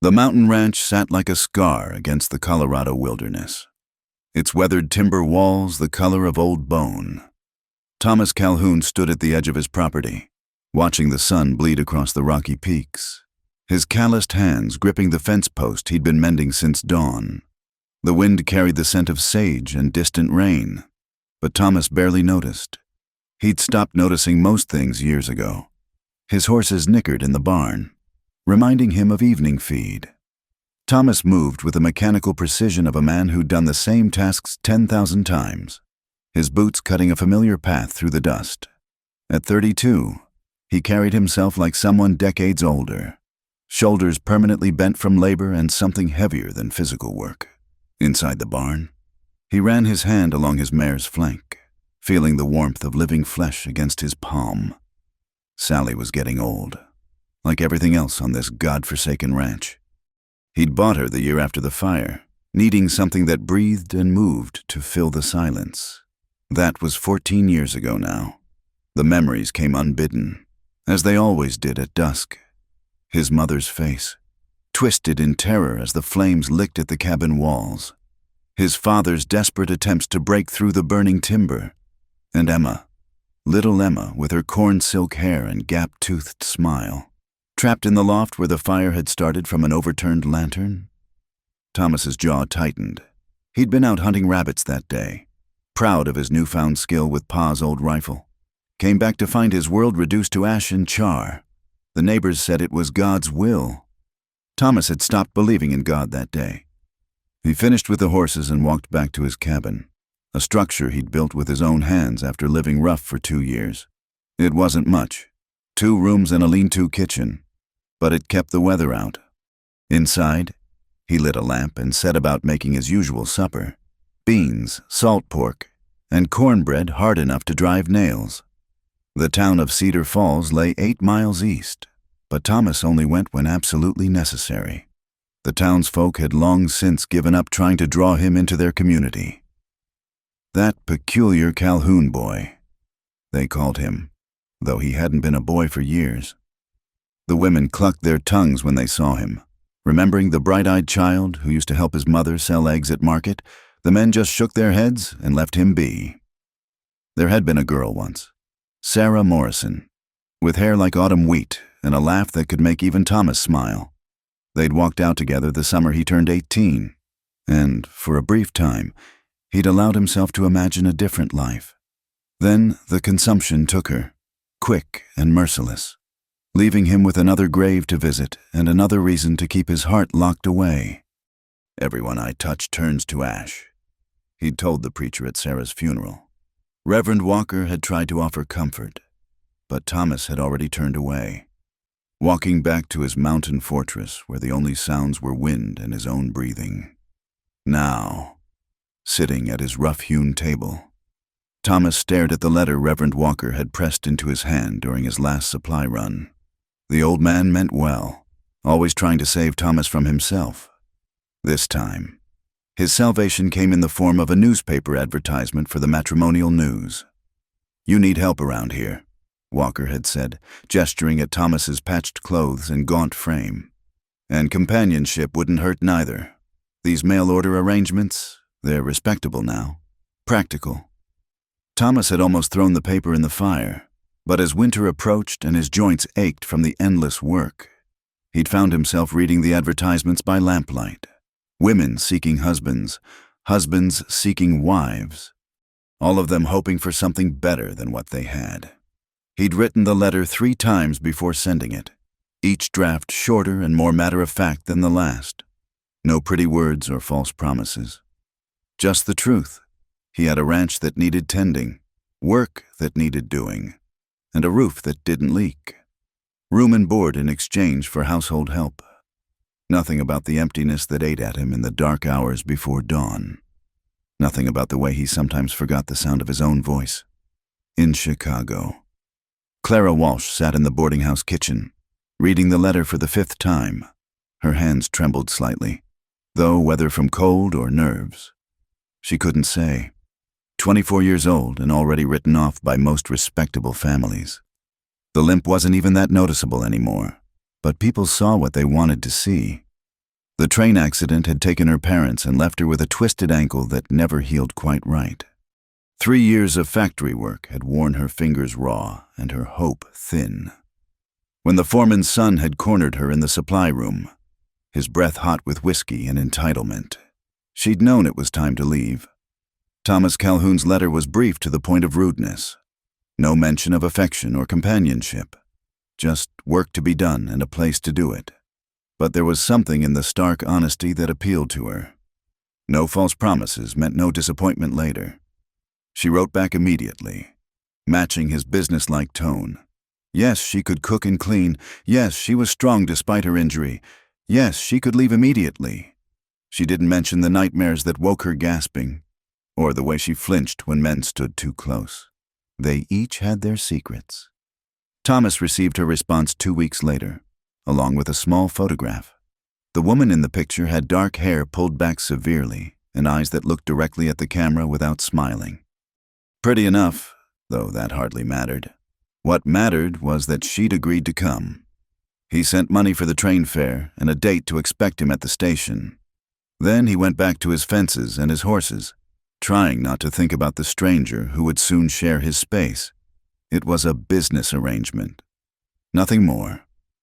The mountain ranch sat like a scar against the Colorado wilderness, its weathered timber walls the color of old bone. Thomas Calhoun stood at the edge of his property, watching the sun bleed across the rocky peaks, his calloused hands gripping the fence post he'd been mending since dawn. The wind carried the scent of sage and distant rain, but Thomas barely noticed. He'd stopped noticing most things years ago. His horses nickered in the barn, reminding him of evening feed. Thomas moved with the mechanical precision of a man who'd done the same tasks 10,000 times, his boots cutting a familiar path through the dust. At 32, he carried himself like someone decades older, shoulders permanently bent from labor and something heavier than physical work. Inside the barn, he ran his hand along his mare's flank, feeling the warmth of living flesh against his palm. Sally was getting old, like everything else on this godforsaken ranch. He'd bought her the year after the fire, needing something that breathed and moved to fill the silence. That was 14 years ago now. The memories came unbidden, as they always did at dusk. His mother's face, twisted in terror as the flames licked at the cabin walls. His father's desperate attempts to break through the burning timber. And Emma, little Emma with her corn silk hair and gap-toothed smile, trapped in the loft where the fire had started from an overturned lantern. Thomas's jaw tightened. He'd been out hunting rabbits that day, proud of his newfound skill with Pa's old rifle. Came back to find his world reduced to ash and char. The neighbors said it was God's will. Thomas had stopped believing in God that day. He finished with the horses and walked back to his cabin, a structure he'd built with his own hands after living rough for 2 years. It wasn't much, 2 rooms and a lean-to kitchen, but it kept the weather out. Inside, he lit a lamp and set about making his usual supper: beans, salt pork, and cornbread hard enough to drive nails. The town of Cedar Falls lay 8 miles east, but Thomas only went when absolutely necessary. The townsfolk had long since given up trying to draw him into their community. That peculiar Calhoun boy, they called him, though he hadn't been a boy for years. The women clucked their tongues when they saw him. Remembering the bright-eyed child who used to help his mother sell eggs at market, the men just shook their heads and left him be. There had been a girl once, Sarah Morrison, with hair like autumn wheat and a laugh that could make even Thomas smile. They'd walked out together the summer he turned 18, and, for a brief time, he'd allowed himself to imagine a different life. Then the consumption took her, quick and merciless, leaving him with another grave to visit and another reason to keep his heart locked away. "Everyone I touch turns to ash," he'd told the preacher at Sarah's funeral. Reverend Walker had tried to offer comfort, but Thomas had already turned away, walking back to his mountain fortress where the only sounds were wind and his own breathing. Now, sitting at his rough-hewn table, Thomas stared at the letter Reverend Walker had pressed into his hand during his last supply run. The old man meant well, always trying to save Thomas from himself. This time, his salvation came in the form of a newspaper advertisement for the matrimonial news. "You need help around here," Walker had said, gesturing at Thomas's patched clothes and gaunt frame. "And companionship wouldn't hurt neither. These mail-order arrangements, they're respectable now, practical." Thomas had almost thrown the paper in the fire, but as winter approached and his joints ached from the endless work, he'd found himself reading the advertisements by lamplight. Women seeking husbands, husbands seeking wives, all of them hoping for something better than what they had. He'd written the letter 3 times before sending it, each draft shorter and more matter-of-fact than the last. No pretty words or false promises. Just the truth. He had a ranch that needed tending, work that needed doing, and a roof that didn't leak. Room and board in exchange for household help. Nothing about the emptiness that ate at him in the dark hours before dawn. Nothing about the way he sometimes forgot the sound of his own voice. In Chicago. Clara Walsh sat in the boarding house kitchen, reading the letter for the 5th time. Her hands trembled slightly, though whether from cold or nerves, she couldn't say. 24 years old and already written off by most respectable families. The limp wasn't even that noticeable anymore, but people saw what they wanted to see. The train accident had taken her parents and left her with a twisted ankle that never healed quite right. 3 years of factory work had worn her fingers raw and her hope thin. When the foreman's son had cornered her in the supply room, his breath hot with whiskey and entitlement, she'd known it was time to leave. Thomas Calhoun's letter was brief to the point of rudeness. No mention of affection or companionship. Just work to be done and a place to do it. But there was something in the stark honesty that appealed to her. No false promises meant no disappointment later. She wrote back immediately, matching his businesslike tone. Yes, she could cook and clean. Yes, she was strong despite her injury. Yes, she could leave immediately. She didn't mention the nightmares that woke her gasping, or the way she flinched when men stood too close. They each had their secrets. Thomas received her response 2 weeks later, along with a small photograph. The woman in the picture had dark hair pulled back severely and eyes that looked directly at the camera without smiling. Pretty enough, though that hardly mattered. What mattered was that she'd agreed to come. He sent money for the train fare and a date to expect him at the station. Then he went back to his fences and his horses, trying not to think about the stranger who would soon share his space. It was a business arrangement. Nothing more.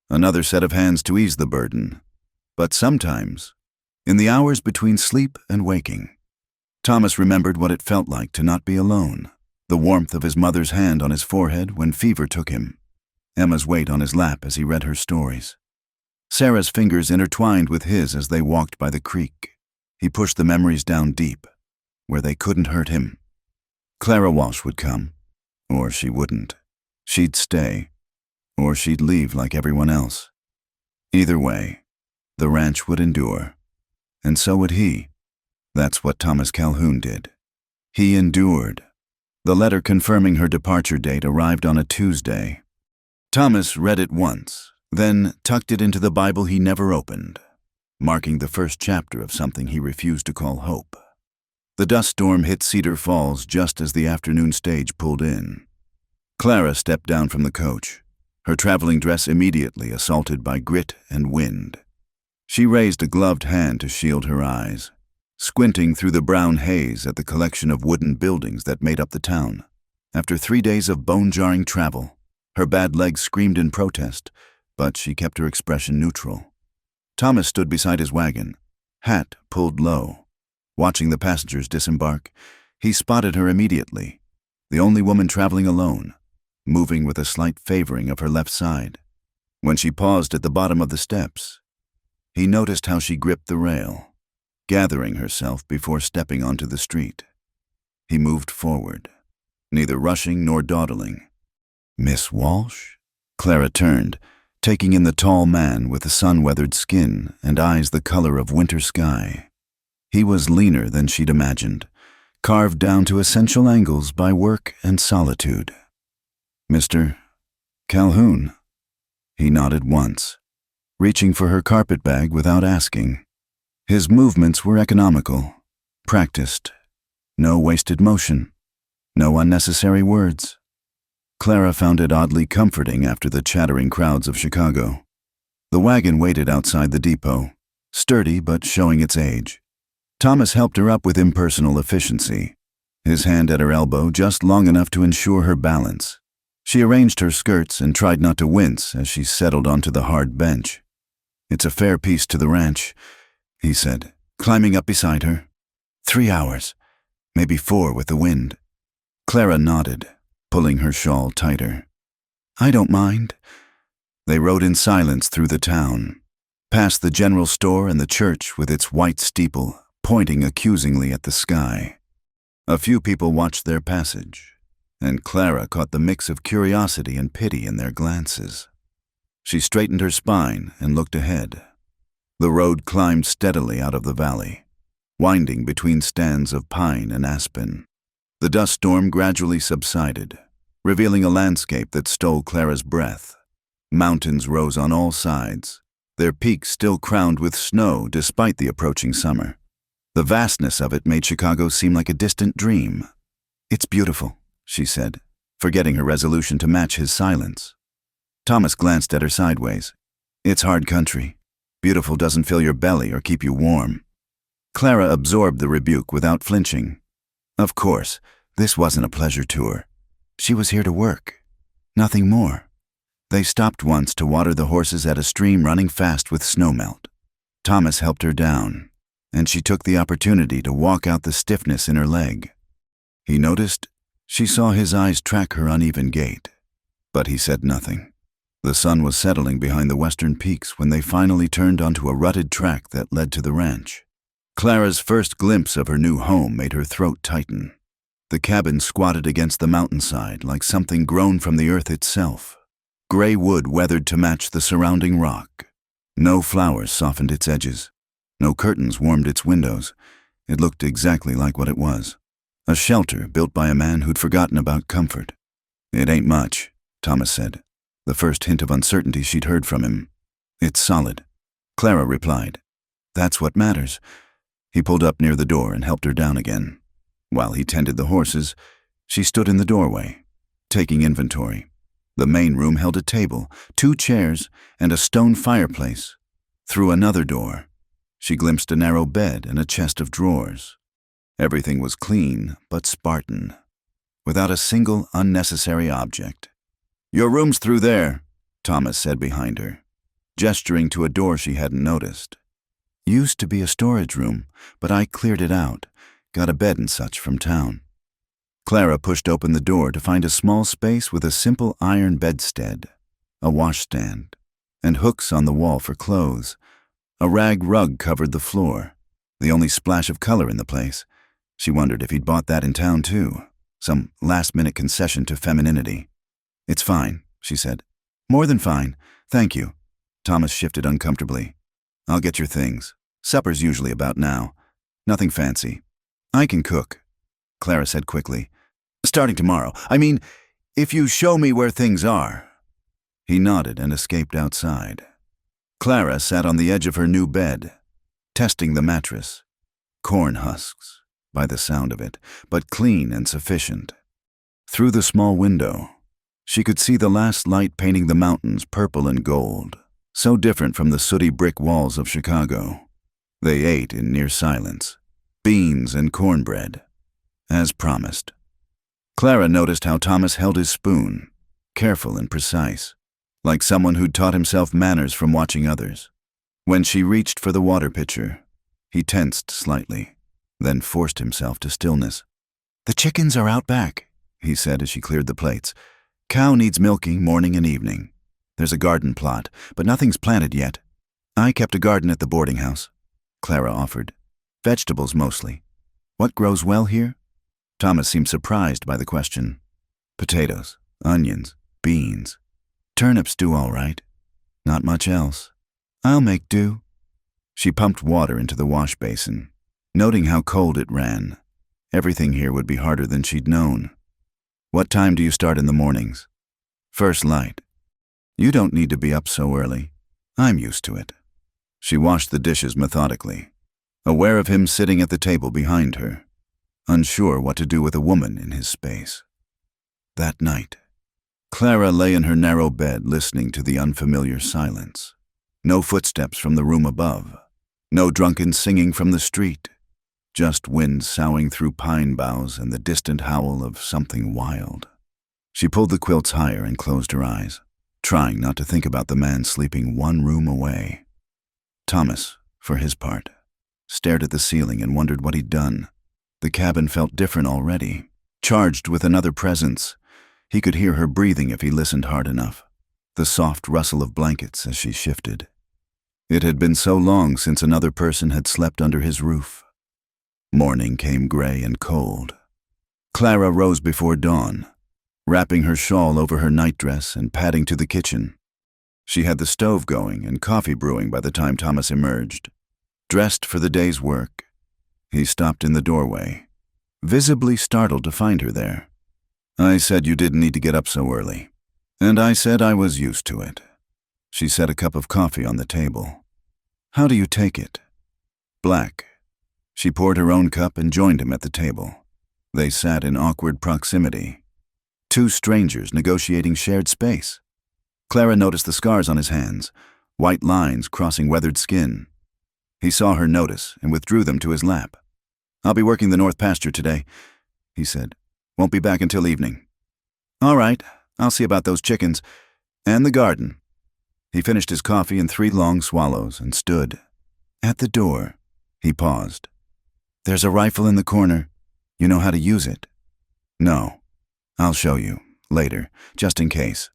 Another set of hands to ease the burden. But sometimes, in the hours between sleep and waking, Thomas remembered what it felt like to not be alone. The warmth of his mother's hand on his forehead when fever took him. Emma's weight on his lap as he read her stories. Sarah's fingers intertwined with his as they walked by the creek. He pushed the memories down deep, where they couldn't hurt him. Clara Walsh would come, or she wouldn't. She'd stay, or she'd leave like everyone else. Either way, the ranch would endure, and so would he. That's what Thomas Calhoun did. He endured. The letter confirming her departure date arrived on a Tuesday. Thomas read it once, then tucked it into the Bible he never opened, marking the first chapter of something he refused to call hope. The dust storm hit Cedar Falls just as the afternoon stage pulled in. Clara stepped down from the coach, her traveling dress immediately assaulted by grit and wind. She raised a gloved hand to shield her eyes, squinting through the brown haze at the collection of wooden buildings that made up the town. After 3 days of bone-jarring travel, her bad legs screamed in protest, but she kept her expression neutral. Thomas stood beside his wagon, hat pulled low. Watching the passengers disembark, he spotted her immediately, the only woman traveling alone, moving with a slight favoring of her left side. When she paused at the bottom of the steps, he noticed how she gripped the rail, gathering herself before stepping onto the street. He moved forward, neither rushing nor dawdling. "Miss Walsh?" Clara turned, taking in the tall man with the sun-weathered skin and eyes the color of winter sky. He was leaner than she'd imagined, carved down to essential angles by work and solitude. "Mr. Calhoun?" He nodded once, reaching for her carpet bag without asking. His movements were economical, practiced. No wasted motion, no unnecessary words. Clara found it oddly comforting after the chattering crowds of Chicago. The wagon waited outside the depot, sturdy but showing its age. Thomas helped her up with impersonal efficiency, his hand at her elbow just long enough to ensure her balance. She arranged her skirts and tried not to wince as she settled onto the hard bench. "It's a fair piece to the ranch," he said, climbing up beside her. 3 hours, maybe 4 with the wind. Clara nodded, pulling her shawl tighter. "I don't mind." They rode in silence through the town, past the general store and the church with its white steeple pointing accusingly at the sky. A few people watched their passage, and Clara caught the mix of curiosity and pity in their glances. She straightened her spine and looked ahead. The road climbed steadily out of the valley, winding between stands of pine and aspen. The dust storm gradually subsided, revealing a landscape that stole Clara's breath. Mountains rose on all sides, their peaks still crowned with snow despite the approaching summer. The vastness of it made Chicago seem like a distant dream. "It's beautiful," she said, forgetting her resolution to match his silence. Thomas glanced at her sideways. "It's hard country. Beautiful doesn't fill your belly or keep you warm. Clara absorbed the rebuke without flinching. Of course, this wasn't a pleasure tour. She was here to work. Nothing more. They stopped once to water the horses at a stream running fast with snowmelt. Thomas helped her down, and she took the opportunity to walk out the stiffness in her leg. He noticed she saw his eyes track her uneven gait, but he said nothing. The sun was settling behind the western peaks when they finally turned onto a rutted track that led to the ranch. Clara's first glimpse of her new home made her throat tighten. The cabin squatted against the mountainside like something grown from the earth itself. Gray wood weathered to match the surrounding rock. No flowers softened its edges. No curtains warmed its windows. It looked exactly like what it was. A shelter built by a man who'd forgotten about comfort. "It ain't much," Thomas said, the first hint of uncertainty she'd heard from him. "It's solid," Clara replied. "That's what matters." He pulled up near the door and helped her down again. While he tended the horses, she stood in the doorway, taking inventory. The main room held a table, 2 chairs, and a stone fireplace. Through another door, she glimpsed a narrow bed and a chest of drawers. Everything was clean but Spartan, without a single unnecessary object. "Your room's through there," Thomas said behind her, gesturing to a door she hadn't noticed. "Used to be a storage room, but I cleared it out, got a bed and such from town." Clara pushed open the door to find a small space with a simple iron bedstead, a washstand, and hooks on the wall for clothes. A rag rug covered the floor, the only splash of color in the place. She wondered if he'd bought that in town too, some last-minute concession to femininity. "It's fine," she said. "More than fine, thank you." Thomas shifted uncomfortably. "I'll get your things. Supper's usually about now. Nothing fancy." "I can cook," Clara said quickly. "Starting tomorrow. I mean, if you show me where things are." He nodded and escaped outside. Clara sat on the edge of her new bed, testing the mattress. Corn husks, by the sound of it, but clean and sufficient. Through the small window, she could see the last light painting the mountains purple and gold, so different from the sooty brick walls of Chicago. They ate in near silence, beans and cornbread, as promised. Clara noticed how Thomas held his spoon, careful and precise, like someone who'd taught himself manners from watching others. When she reached for the water pitcher, he tensed slightly, then forced himself to stillness. "The chickens are out back," he said as she cleared the plates. "Cow needs milking morning and evening. There's a garden plot, but nothing's planted yet. I kept a garden at the boarding house," Clara offered. "Vegetables mostly. What grows well here?" Thomas seemed surprised by the question. "Potatoes, onions, beans. Turnips do all right. Not much else. I'll make do." She pumped water into the wash basin, noting how cold it ran. Everything here would be harder than she'd known. "What time do you start in the mornings?" "First light." "You don't need to be up so early. I'm used to it." She washed the dishes methodically, aware of him sitting at the table behind her, unsure what to do with a woman in his space. That night, Clara lay in her narrow bed listening to the unfamiliar silence. No footsteps from the room above, no drunken singing from the street, just wind soughing through pine boughs and the distant howl of something wild. She pulled the quilts higher and closed her eyes, trying not to think about the man sleeping one room away. Thomas, for his part, stared at the ceiling and wondered what he'd done. The cabin felt different already, charged with another presence. He could hear her breathing if he listened hard enough, the soft rustle of blankets as she shifted. It had been so long since another person had slept under his roof. Morning came gray and cold. Clara rose before dawn, wrapping her shawl over her nightdress and padding to the kitchen. She had the stove going and coffee brewing by the time Thomas emerged. Dressed for the day's work, he stopped in the doorway, visibly startled to find her there. "I said you didn't need to get up so early, and I said I was used to it." She set a cup of coffee on the table. "How do you take it?" "Black." She poured her own cup and joined him at the table. They sat in awkward proximity, 2 strangers negotiating shared space. Clara noticed the scars on his hands, white lines crossing weathered skin. He saw her notice and withdrew them to his lap. "I'll be working the north pasture today," he said. "Won't be back until evening." "All right, I'll see about those chickens. And the garden." He finished his coffee in 3 long swallows and stood. At the door, he paused. "There's a rifle in the corner. You know how to use it?" "No. I'll show you, later, just in case."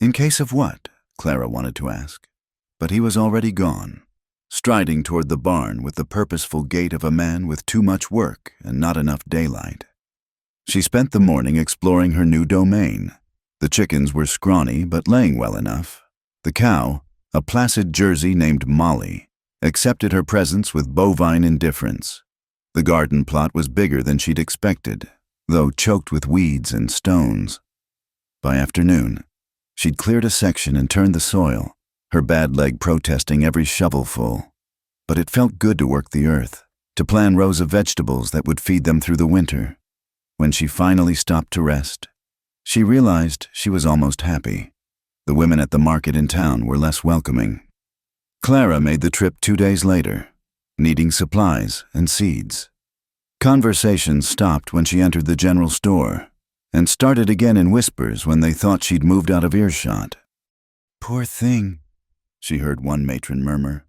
In case of what? Clara wanted to ask. But he was already gone, striding toward the barn with the purposeful gait of a man with too much work and not enough daylight. She spent the morning exploring her new domain. The chickens were scrawny but laying well enough. The cow, a placid Jersey named Molly, accepted her presence with bovine indifference. The garden plot was bigger than she'd expected, though choked with weeds and stones. By afternoon, she'd cleared a section and turned the soil, her bad leg protesting every shovelful. But it felt good to work the earth, to plant rows of vegetables that would feed them through the winter. When she finally stopped to rest, she realized she was almost happy. The women at the market in town were less welcoming. Clara made the trip 2 days later, needing supplies and seeds. Conversation stopped when she entered the general store, and started again in whispers when they thought she'd moved out of earshot. "Poor thing," she heard one matron murmur.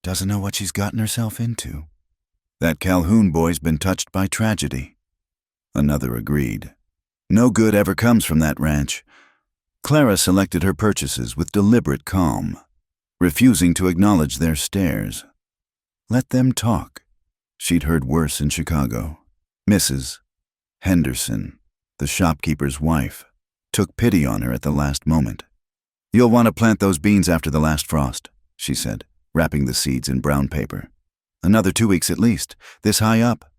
"Doesn't know what she's gotten herself into." "That Calhoun boy's been touched by tragedy." Another agreed. "No good ever comes from that ranch." Clara selected her purchases with deliberate calm, refusing to acknowledge their stares. Let them talk. She'd heard worse in Chicago. Mrs. Henderson, the shopkeeper's wife, took pity on her at the last moment. "You'll want to plant those beans after the last frost," she said, wrapping the seeds in brown paper. "Another 2 weeks at least, this high up."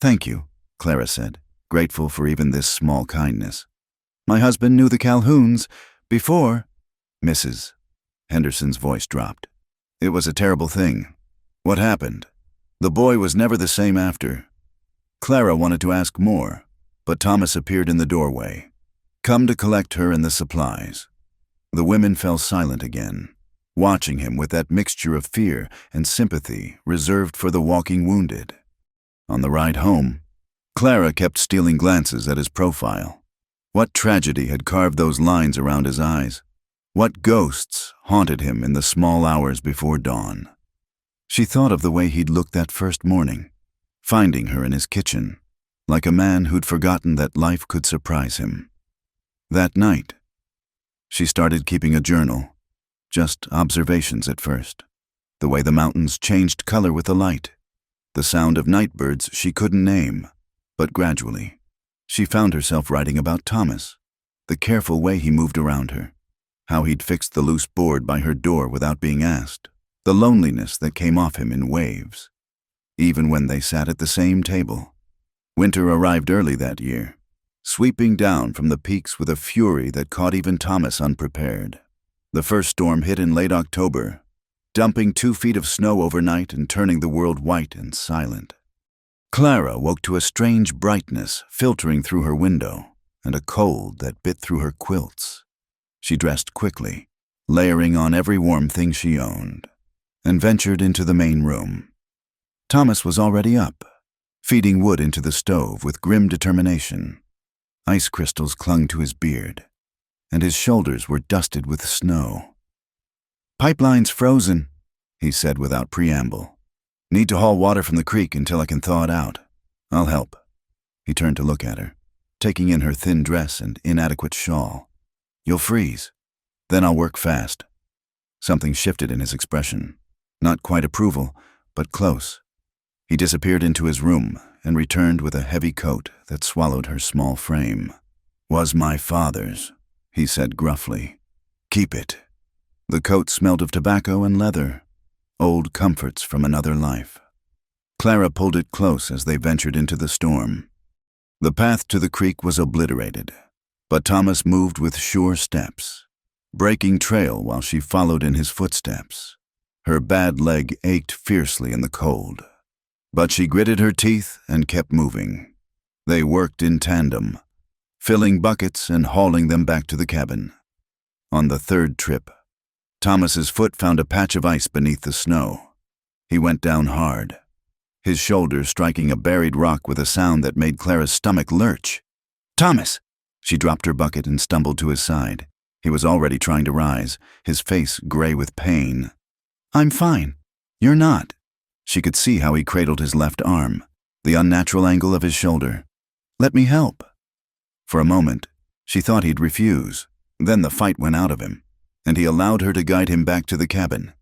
"Thank you," Clara said, grateful for even this small kindness. "My husband knew the Calhouns before." Mrs. Henderson's voice dropped. "It was a terrible thing. What happened? The boy was never the same after." Clara wanted to ask more, but Thomas appeared in the doorway, come to collect her and the supplies. The women fell silent again, watching him with that mixture of fear and sympathy reserved for the walking wounded. On the ride home, Clara kept stealing glances at his profile. What tragedy had carved those lines around his eyes? What ghosts haunted him in the small hours before dawn? She thought of the way he'd looked that first morning, finding her in his kitchen, like a man who'd forgotten that life could surprise him. That night, she started keeping a journal, just observations at first. The way the mountains changed color with the light, the sound of night birds she couldn't name. But gradually, she found herself writing about Thomas, the careful way he moved around her, how he'd fixed the loose board by her door without being asked, the loneliness that came off him in waves, even when they sat at the same table. Winter arrived early that year, sweeping down from the peaks with a fury that caught even Thomas unprepared. The first storm hit in late October, dumping 2 feet of snow overnight and turning the world white and silent. Clara woke to a strange brightness filtering through her window and a cold that bit through her quilts. She dressed quickly, layering on every warm thing she owned, and ventured into the main room. Thomas was already up, feeding wood into the stove with grim determination. Ice crystals clung to his beard, and his shoulders were dusted with snow. "Pipeline's frozen," he said without preamble. "Need to haul water from the creek until I can thaw it out. I'll help." He turned to look at her, taking in her thin dress and inadequate shawl. "You'll freeze. Then I'll work fast." Something shifted in his expression. Not quite approval, but close. He disappeared into his room and returned with a heavy coat that swallowed her small frame. "Was my father's," he said gruffly. "Keep it." The coat smelled of tobacco and leather, old comforts from another life. Clara pulled it close as they ventured into the storm. The path to the creek was obliterated, but Thomas moved with sure steps, breaking trail while she followed in his footsteps. Her bad leg ached fiercely in the cold, but she gritted her teeth and kept moving. They worked in tandem, filling buckets and hauling them back to the cabin. On the third trip, Thomas's foot found a patch of ice beneath the snow. He went down hard, his shoulder striking a buried rock with a sound that made Clara's stomach lurch. "Thomas!" She dropped her bucket and stumbled to his side. He was already trying to rise, his face gray with pain. "I'm fine. You're not." She could see how he cradled his left arm, the unnatural angle of his shoulder. "Let me help." For a moment, she thought he'd refuse. Then the fight went out of him, and he allowed her to guide him back to the cabin.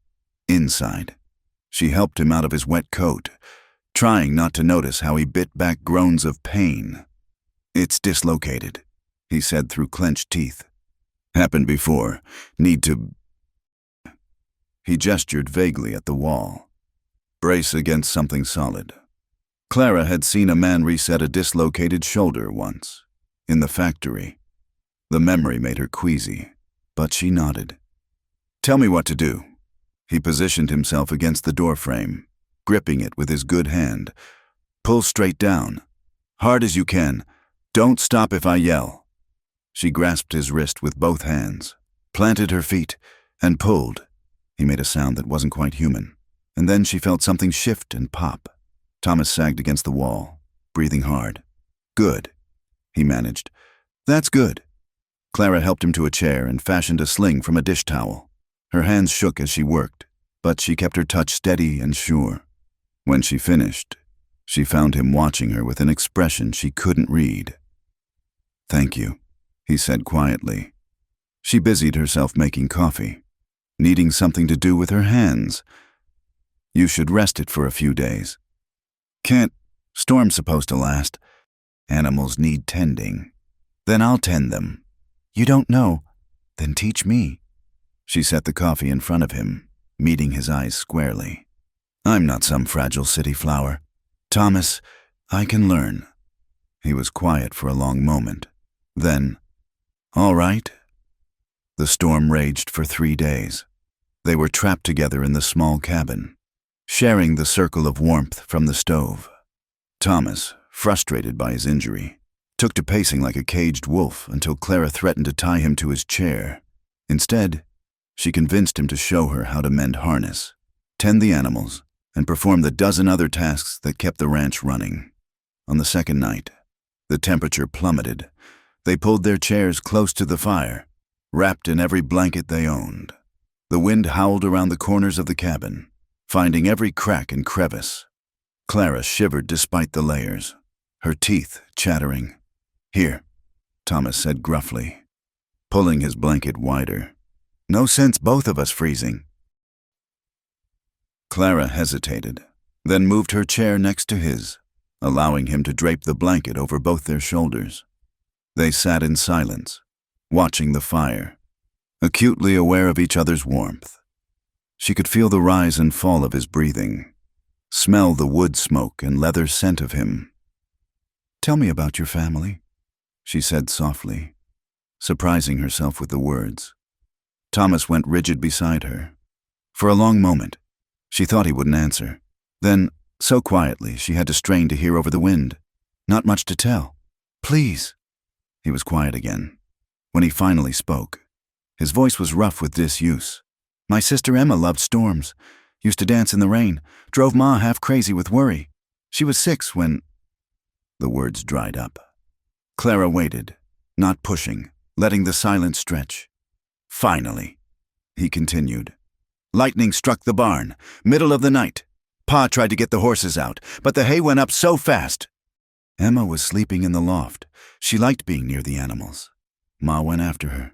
Inside, she helped him out of his wet coat, trying not to notice how he bit back groans of pain. "It's dislocated," he said through clenched teeth. "Happened before. Need to—" He gestured vaguely at the wall. "Brace against something solid." Clara had seen a man reset a dislocated shoulder once, in the factory. The memory made her queasy, but she nodded. "Tell me what to do." He positioned himself against the doorframe, gripping it with his good hand. "Pull straight down. Hard as you can. Don't stop if I yell." She grasped his wrist with both hands, planted her feet, and pulled. He made a sound that wasn't quite human, and then she felt something shift and pop. Thomas sagged against the wall, breathing hard. "Good," he managed. "That's good." Clara helped him to a chair and fashioned a sling from a dish towel. Her hands shook as she worked, but she kept her touch steady and sure. When she finished, she found him watching her with an expression she couldn't read. "Thank you," he said quietly. She busied herself making coffee, needing something to do with her hands. "You should rest it for a few days." "Can't. Storm's supposed to last. Animals need tending." "Then I'll tend them." "You don't know. Then teach me." She set the coffee in front of him, meeting his eyes squarely. "I'm not some fragile city flower. Thomas, I can learn." He was quiet for a long moment. Then, "All right." The storm raged for 3 days. They were trapped together in the small cabin, sharing the circle of warmth from the stove. Thomas, frustrated by his injury, took to pacing like a caged wolf until Clara threatened to tie him to his chair. Instead, she convinced him to show her how to mend harness, tend the animals, and perform the dozen other tasks that kept the ranch running. On the second night, the temperature plummeted. They pulled their chairs close to the fire, wrapped in every blanket they owned. The wind howled around the corners of the cabin, finding every crack and crevice. Clara shivered despite the layers, her teeth chattering. "Here," Thomas said gruffly, pulling his blanket wider. "No sense both of us freezing." Clara hesitated, then moved her chair next to his, allowing him to drape the blanket over both their shoulders. They sat in silence, watching the fire, acutely aware of each other's warmth. She could feel the rise and fall of his breathing, smell the wood smoke and leather scent of him. "Tell me about your family," she said softly, surprising herself with the words. Thomas went rigid beside her. For a long moment, she thought he wouldn't answer. Then, so quietly, she had to strain to hear over the wind. "Not much to tell." "Please." He was quiet again. When he finally spoke, his voice was rough with disuse. "My sister Emma loved storms, used to dance in the rain, drove Ma half crazy with worry. She was 6 when—" The words dried up. Clara waited, not pushing, letting the silence stretch. "Finally," he continued. "Lightning struck the barn, middle of the night. Pa tried to get the horses out, but the hay went up so fast. Emma was sleeping in the loft. She liked being near the animals. Ma went after her,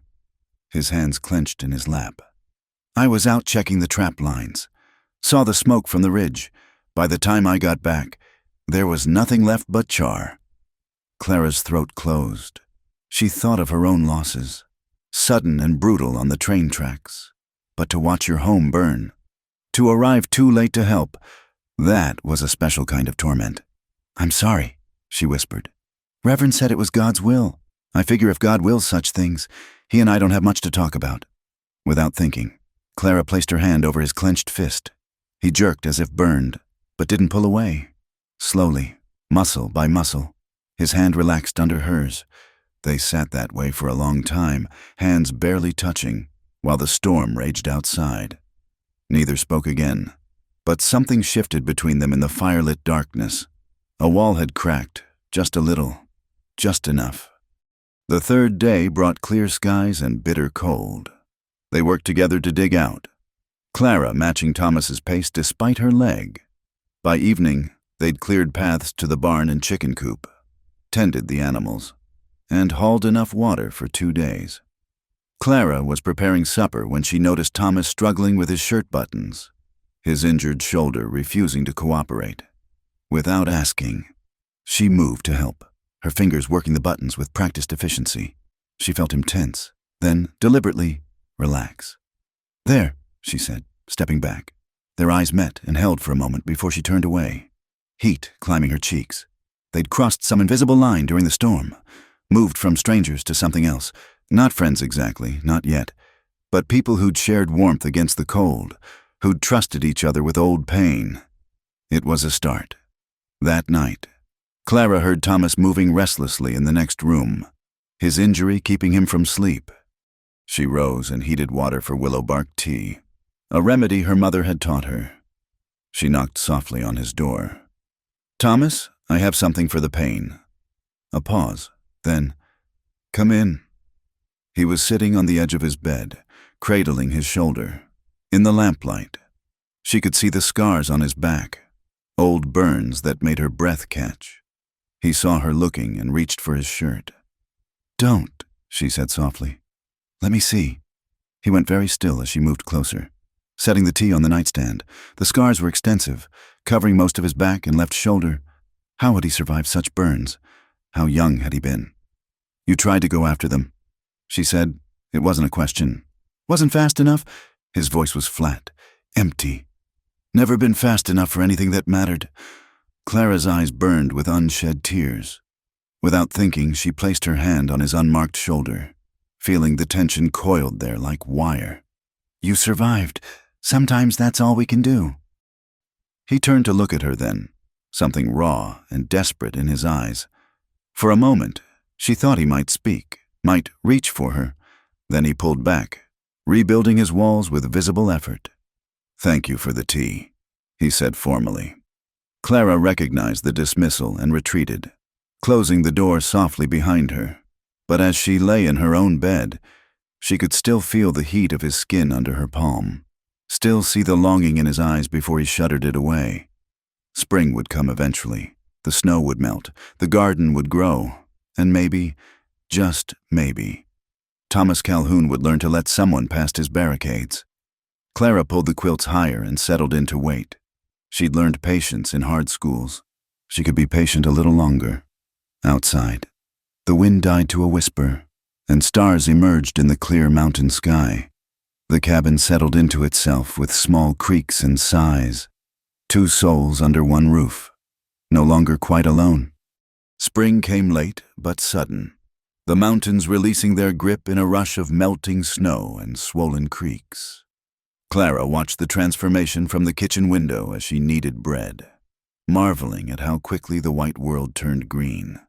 his hands clenched in his lap. I was out checking the trap lines. Saw the smoke from the ridge. By the time I got back, there was nothing left but char." Clara's throat closed. She thought of her own losses, sudden and brutal on the train tracks. But to watch your home burn, to arrive too late to help, that was a special kind of torment. "I'm sorry," she whispered. "Reverend said it was God's will. I figure if God wills such things, he and I don't have much to talk about." Without thinking, Clara placed her hand over his clenched fist. He jerked as if burned, but didn't pull away. Slowly, muscle by muscle, his hand relaxed under hers. They sat that way for a long time, hands barely touching, while the storm raged outside. Neither spoke again, but something shifted between them in the firelit darkness. A wall had cracked, just a little, just enough. The third day brought clear skies and bitter cold. They worked together to dig out, Clara matching Thomas's pace despite her leg. By evening, they'd cleared paths to the barn and chicken coop, tended the animals, and hauled enough water for 2 days. Clara was preparing supper when she noticed Thomas struggling with his shirt buttons, his injured shoulder refusing to cooperate. Without asking, she moved to help, her fingers working the buttons with practiced efficiency. She felt him tense, then deliberately relax. "There," she said, stepping back. Their eyes met and held for a moment before she turned away, heat climbing her cheeks. They'd crossed some invisible line during the storm, moved from strangers to something else. Not friends exactly, not yet, but people who'd shared warmth against the cold, who'd trusted each other with old pain. It was a start. That night, Clara heard Thomas moving restlessly in the next room, his injury keeping him from sleep. She rose and heated water for willow bark tea, a remedy her mother had taught her. She knocked softly on his door. "Thomas, I have something for the pain." A pause, then, "Come in." He was sitting on the edge of his bed, cradling his shoulder. In the lamplight, she could see the scars on his back, old burns that made her breath catch. He saw her looking and reached for his shirt. "Don't," she said softly. "Let me see." He went very still as she moved closer, setting the tea on the nightstand. The scars were extensive, covering most of his back and left shoulder. How had he survived such burns? How young had he been? "You tried to go after them," she said. It wasn't a question. "Wasn't fast enough?" His voice was flat, empty. "Never been fast enough for anything that mattered." Clara's eyes burned with unshed tears. Without thinking, she placed her hand on his unmarked shoulder, feeling the tension coiled there like wire. "You survived. Sometimes that's all we can do." He turned to look at her then, something raw and desperate in his eyes. For a moment, she thought he might speak, might reach for her. Then he pulled back, rebuilding his walls with visible effort. "Thank you for the tea," he said formally. Clara recognized the dismissal and retreated, closing the door softly behind her. But as she lay in her own bed, she could still feel the heat of his skin under her palm, still see the longing in his eyes before he shuttered it away. Spring would come eventually. The snow would melt, the garden would grow, and maybe, just maybe, Thomas Calhoun would learn to let someone past his barricades. Clara pulled the quilts higher and settled in to wait. She'd learned patience in hard schools. She could be patient a little longer. Outside, the wind died to a whisper, and stars emerged in the clear mountain sky. The cabin settled into itself with small creaks and sighs. 2 souls under one roof, no longer quite alone. Spring came late but sudden, the mountains releasing their grip in a rush of melting snow and swollen creeks. Clara watched the transformation from the kitchen window as she kneaded bread, marveling at how quickly the white world turned green.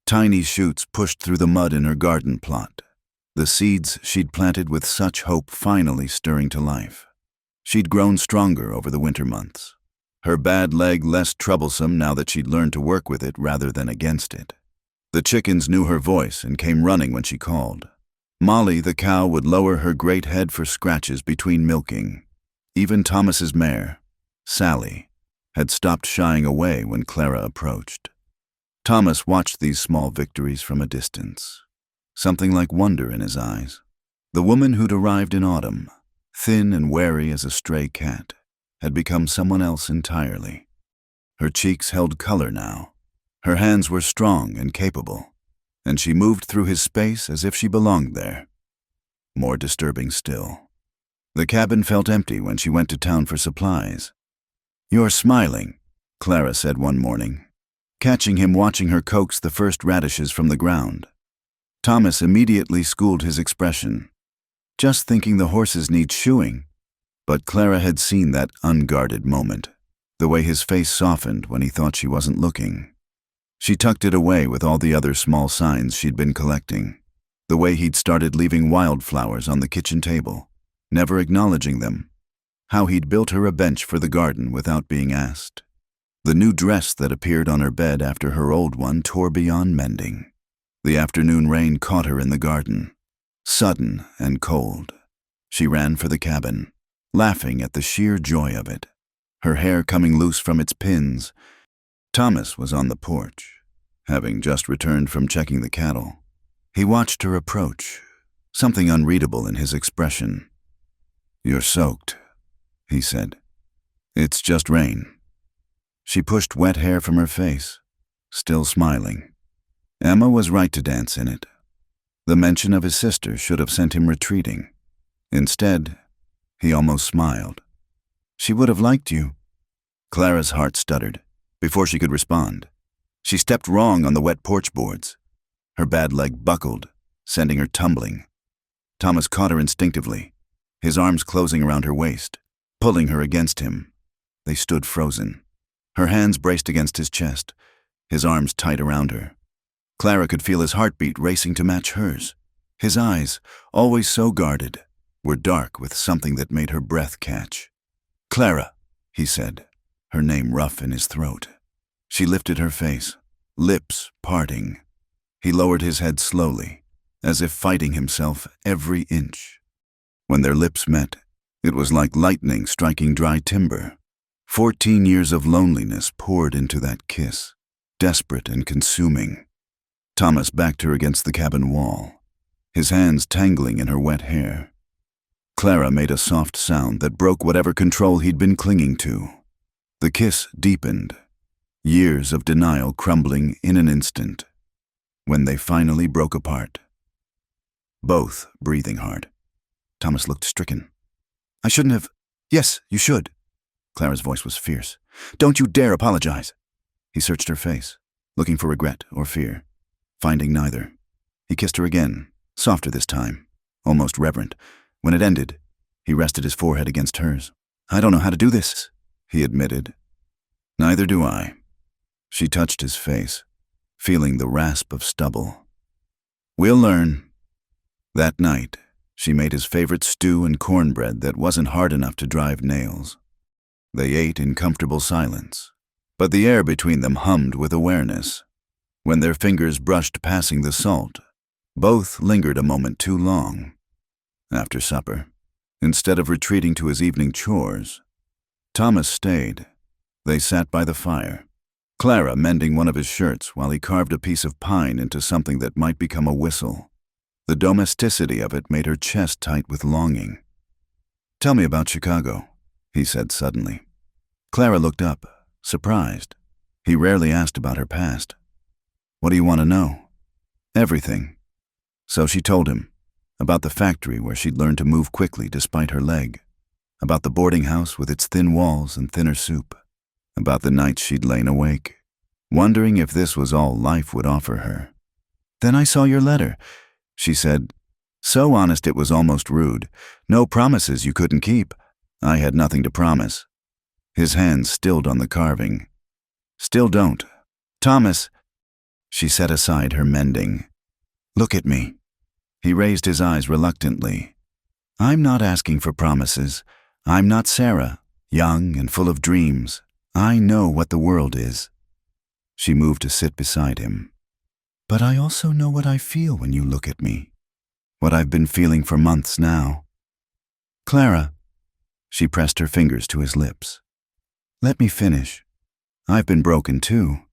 Tiny shoots pushed through the mud in her garden plot, the seeds she'd planted with such hope finally stirring to life. She'd grown stronger over the winter months, her bad leg less troublesome now that she'd learned to work with it rather than against it. The chickens knew her voice and came running when she called. Molly, the cow, would lower her great head for scratches between milking. Even Thomas's mare, Sally, had stopped shying away when Clara approached. Thomas watched these small victories from a distance, something like wonder in his eyes. The woman who'd arrived in autumn, thin and wary as a stray cat, had become someone else entirely. Her cheeks held color now. Her hands were strong and capable, and she moved through his space as if she belonged there. More disturbing still, the cabin felt empty when she went to town for supplies. "You're smiling," Clara said one morning, catching him watching her coax the first radishes from the ground. Thomas immediately schooled his expression. "Just thinking the horses need shoeing." But Clara had seen that unguarded moment, the way his face softened when he thought she wasn't looking. She tucked it away with all the other small signs she'd been collecting, the way he'd started leaving wildflowers on the kitchen table, never acknowledging them. How he'd built her a bench for the garden without being asked. The new dress that appeared on her bed after her old one tore beyond mending. The afternoon rain caught her in the garden, sudden and cold. She ran for the cabin, laughing at the sheer joy of it, her hair coming loose from its pins. Thomas was on the porch, having just returned from checking the cattle. He watched her approach, something unreadable in his expression. "You're soaked," he said. "It's just rain." She pushed wet hair from her face, still smiling. Emma was right to dance in it. The mention of his sister should have sent him retreating. Instead, he almost smiled. "She would have liked you." Clara's heart stuttered before she could respond. She stepped wrong on the wet porch boards. Her bad leg buckled, sending her tumbling. Thomas caught her instinctively, his arms closing around her waist, pulling her against him. They stood frozen. Her hands braced against his chest, his arms tight around her. Clara could feel his heartbeat racing to match hers. His eyes, always so guarded, were dark with something that made her breath catch. "Clara," he said, her name rough in his throat. She lifted her face, lips parting. He lowered his head slowly, as if fighting himself every inch. When their lips met, it was like lightning striking dry timber. 14 years of loneliness poured into that kiss, desperate and consuming. Thomas backed her against the cabin wall, his hands tangling in her wet hair. Clara made a soft sound that broke whatever control he'd been clinging to. The kiss deepened, years of denial crumbling in an instant, when they finally broke apart. Both breathing hard. Thomas looked stricken. "I shouldn't have—" "Yes, you should." Clara's voice was fierce. "Don't you dare apologize." He searched her face, looking for regret or fear, finding neither. He kissed her again, softer this time, almost reverent. When it ended, he rested his forehead against hers. "I don't know how to do this," he admitted. "Neither do I." She touched his face, feeling the rasp of stubble. "We'll learn." That night, she made his favorite stew and cornbread that wasn't hard enough to drive nails. They ate in comfortable silence, but the air between them hummed with awareness. When their fingers brushed passing the salt, both lingered a moment too long. After supper, instead of retreating to his evening chores, Thomas stayed. They sat by the fire, Clara mending one of his shirts while he carved a piece of pine into something that might become a whistle. The domesticity of it made her chest tight with longing. "Tell me about Chicago," he said suddenly. Clara looked up, surprised. He rarely asked about her past. "What do you want to know?" "Everything." So she told him, about the factory where she'd learned to move quickly despite her leg, about the boarding house with its thin walls and thinner soup, about the nights she'd lain awake, wondering if this was all life would offer her. "Then I saw your letter," she said, so honest it was almost rude. "No promises you couldn't keep." "I had nothing to promise." His hands stilled on the carving. "Still don't." "Thomas," she set aside her mending. "Look at me." He raised his eyes reluctantly. "I'm not asking for promises. I'm not Sarah, young and full of dreams. I know what the world is." She moved to sit beside him. "But I also know what I feel when you look at me. What I've been feeling for months now." "Clara," she pressed her fingers to his lips. "Let me finish. I've been broken too.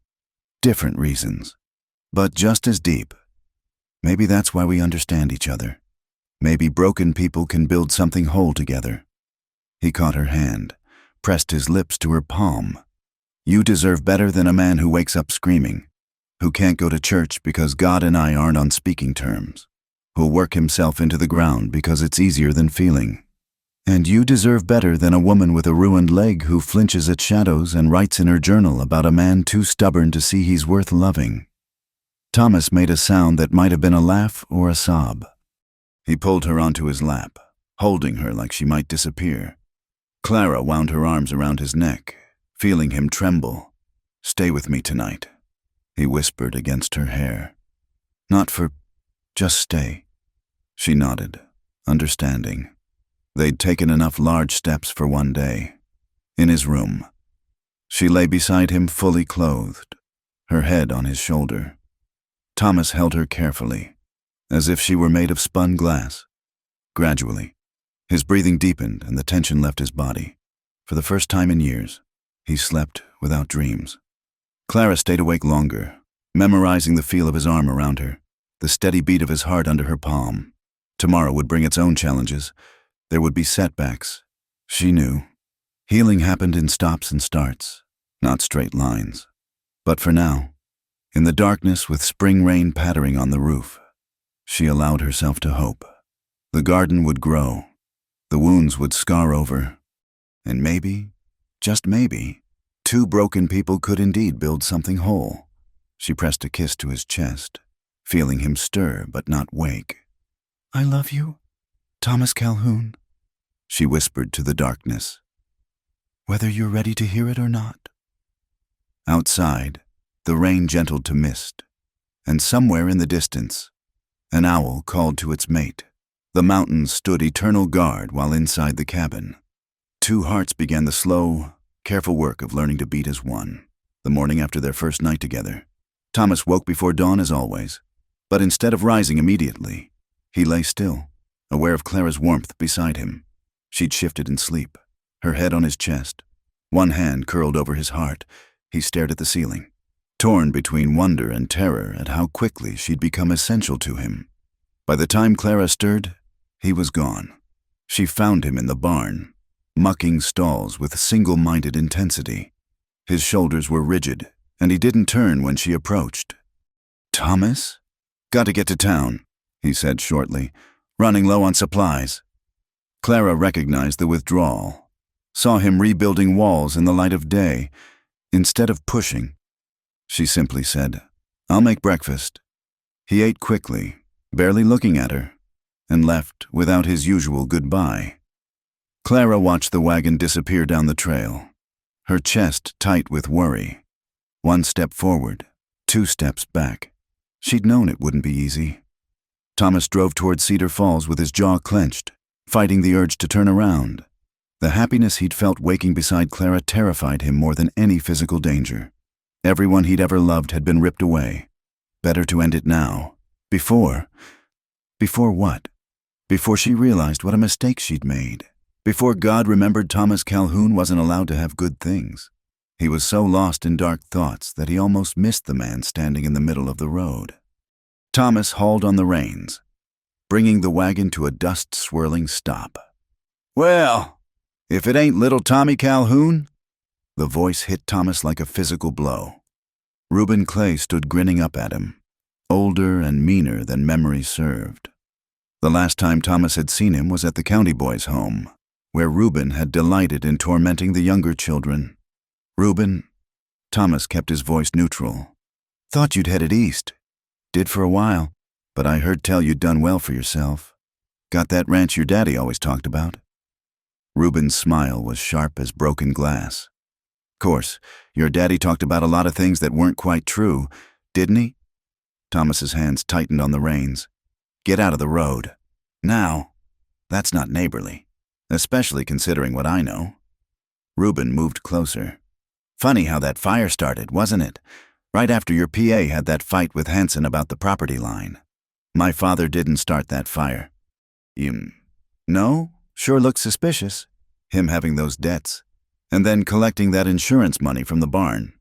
Different reasons, but just as deep. Maybe that's why we understand each other. Maybe broken people can build something whole together." He caught her hand, pressed his lips to her palm. "You deserve better than a man who wakes up screaming, who can't go to church because God and I aren't on speaking terms, who'll work himself into the ground because it's easier than feeling. And you deserve better than a woman with a ruined leg who flinches at shadows and writes in her journal about a man too stubborn to see he's worth loving." Thomas made a sound that might have been a laugh or a sob. He pulled her onto his lap, holding her like she might disappear. Clara wound her arms around his neck, feeling him tremble. "Stay with me tonight," he whispered against her hair. "Not for... just stay." She nodded, understanding. They'd taken enough large steps for one day. In his room, she lay beside him fully clothed, her head on his shoulder. Thomas held her carefully, as if she were made of spun glass. Gradually, his breathing deepened and the tension left his body. For the first time in years, he slept without dreams. Clara stayed awake longer, memorizing the feel of his arm around her, the steady beat of his heart under her palm. Tomorrow would bring its own challenges. There would be setbacks. She knew. Healing happened in stops and starts, not straight lines. But for now, in the darkness with spring rain pattering on the roof, she allowed herself to hope. The garden would grow, the wounds would scar over, and maybe, just maybe, two broken people could indeed build something whole. She pressed a kiss to his chest, feeling him stir but not wake. "I love you, Thomas Calhoun," she whispered to the darkness, "whether you're ready to hear it or not." Outside, the rain gentled to mist, and somewhere in the distance, an owl called to its mate. The mountains stood eternal guard while inside the cabin. Two hearts began the slow, careful work of learning to beat as one. The morning after their first night together, Thomas woke before dawn as always, but instead of rising immediately, he lay still, aware of Clara's warmth beside him. She'd shifted in sleep, her head on his chest, one hand curled over his heart. He stared at the ceiling, torn between wonder and terror at how quickly she'd become essential to him. By the time Clara stirred, he was gone. She found him in the barn, mucking stalls with single-minded intensity. His shoulders were rigid, and he didn't turn when she approached. "Thomas? Got to get to town," he said shortly, "running low on supplies." Clara recognized the withdrawal, saw him rebuilding walls in the light of day. Instead of pushing, she simply said, "I'll make breakfast." He ate quickly, barely looking at her, and left without his usual goodbye. Clara watched the wagon disappear down the trail, her chest tight with worry. One step forward, two steps back. She'd known it wouldn't be easy. Thomas drove toward Cedar Falls with his jaw clenched, fighting the urge to turn around. The happiness he'd felt waking beside Clara terrified him more than any physical danger. Everyone he'd ever loved had been ripped away. Better to end it now. Before what? Before she realized what a mistake she'd made. Before God remembered Thomas Calhoun wasn't allowed to have good things. He was so lost in dark thoughts that he almost missed the man standing in the middle of the road. Thomas hauled on the reins, bringing the wagon to a dust-swirling stop. "Well, if it ain't little Tommy Calhoun?" The voice hit Thomas like a physical blow. Reuben Clay stood grinning up at him, older and meaner than memory served. The last time Thomas had seen him was at the county boys' home, where Reuben had delighted in tormenting the younger children. "Reuben," Thomas kept his voice neutral, "thought you'd headed east. Did for a while, but I heard tell you'd done well for yourself. Got that ranch your daddy always talked about." Reuben's smile was sharp as broken glass. "Course, your daddy talked about a lot of things that weren't quite true, didn't he?" Thomas's hands tightened on the reins. "Get out of the road. Now, that's not neighborly, especially considering what I know." Reuben moved closer. "Funny how that fire started, wasn't it? Right after your PA had that fight with Hanson about the property line. My father didn't start that fire." "No? Sure looks suspicious. Him having those debts, and then collecting that insurance money from the barn."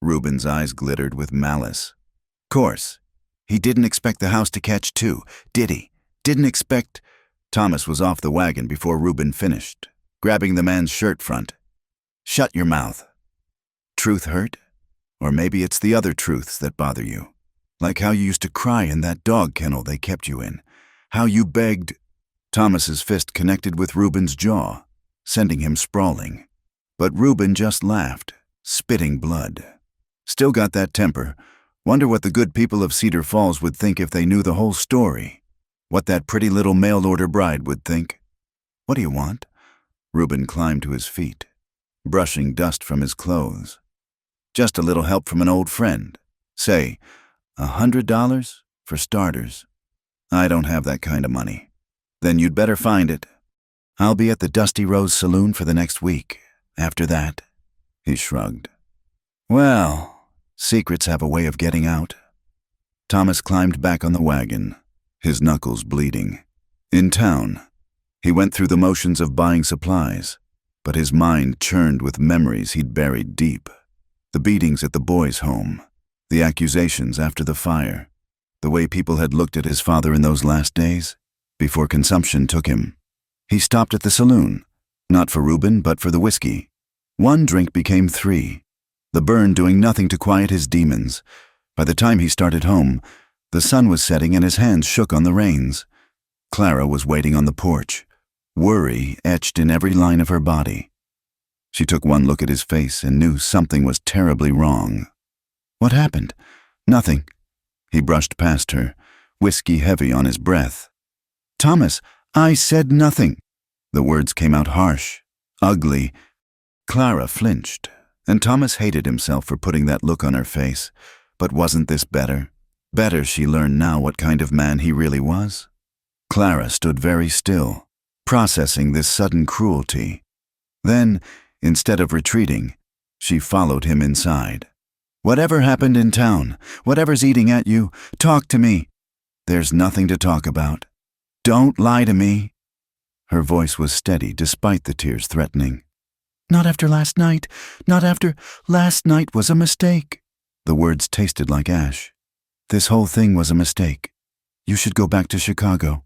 Reuben's eyes glittered with malice. "Course. He didn't expect the house to catch too, did he? Didn't expect—" Thomas was off the wagon before Reuben finished, grabbing the man's shirt front. "Shut your mouth. Truth hurt? Or maybe it's the other truths that bother you. Like how you used to cry in that dog kennel they kept you in. How you begged—" Thomas's fist connected with Reuben's jaw, sending him sprawling. But Reuben just laughed, spitting blood. "Still got that temper. Wonder what the good people of Cedar Falls would think if they knew the whole story. What that pretty little mail-order bride would think." "What do you want?" Reuben climbed to his feet, brushing dust from his clothes. "Just a little help from an old friend. Say, $100 for starters." "I don't have that kind of money." "Then you'd better find it." I'll be at the Dusty Rose Saloon for the next week. After that, he shrugged. Well, secrets have a way of getting out. Thomas climbed back on the wagon, his knuckles bleeding. In town, he went through the motions of buying supplies, but his mind churned with memories he'd buried deep. The beatings at the boys' home, the accusations after the fire, the way people had looked at his father in those last days, before consumption took him. He stopped at the saloon, not for Reuben, but for the whiskey. One drink became 3, the burn doing nothing to quiet his demons. By the time he started home, the sun was setting and his hands shook on the reins. Clara was waiting on the porch, worry etched in every line of her body. She took one look at his face and knew something was terribly wrong. What happened? Nothing. He brushed past her, whiskey heavy on his breath. Thomas, I said nothing. The words came out harsh, ugly. Clara flinched, and Thomas hated himself for putting that look on her face. But wasn't this better? Better she learned now what kind of man he really was? Clara stood very still, processing this sudden cruelty. Then, instead of retreating, she followed him inside. Whatever happened in town, whatever's eating at you, talk to me. There's nothing to talk about. Don't lie to me. Her voice was steady despite the tears threatening. Not after last night. Not after last night was a mistake. The words tasted like ash. This whole thing was a mistake. You should go back to Chicago.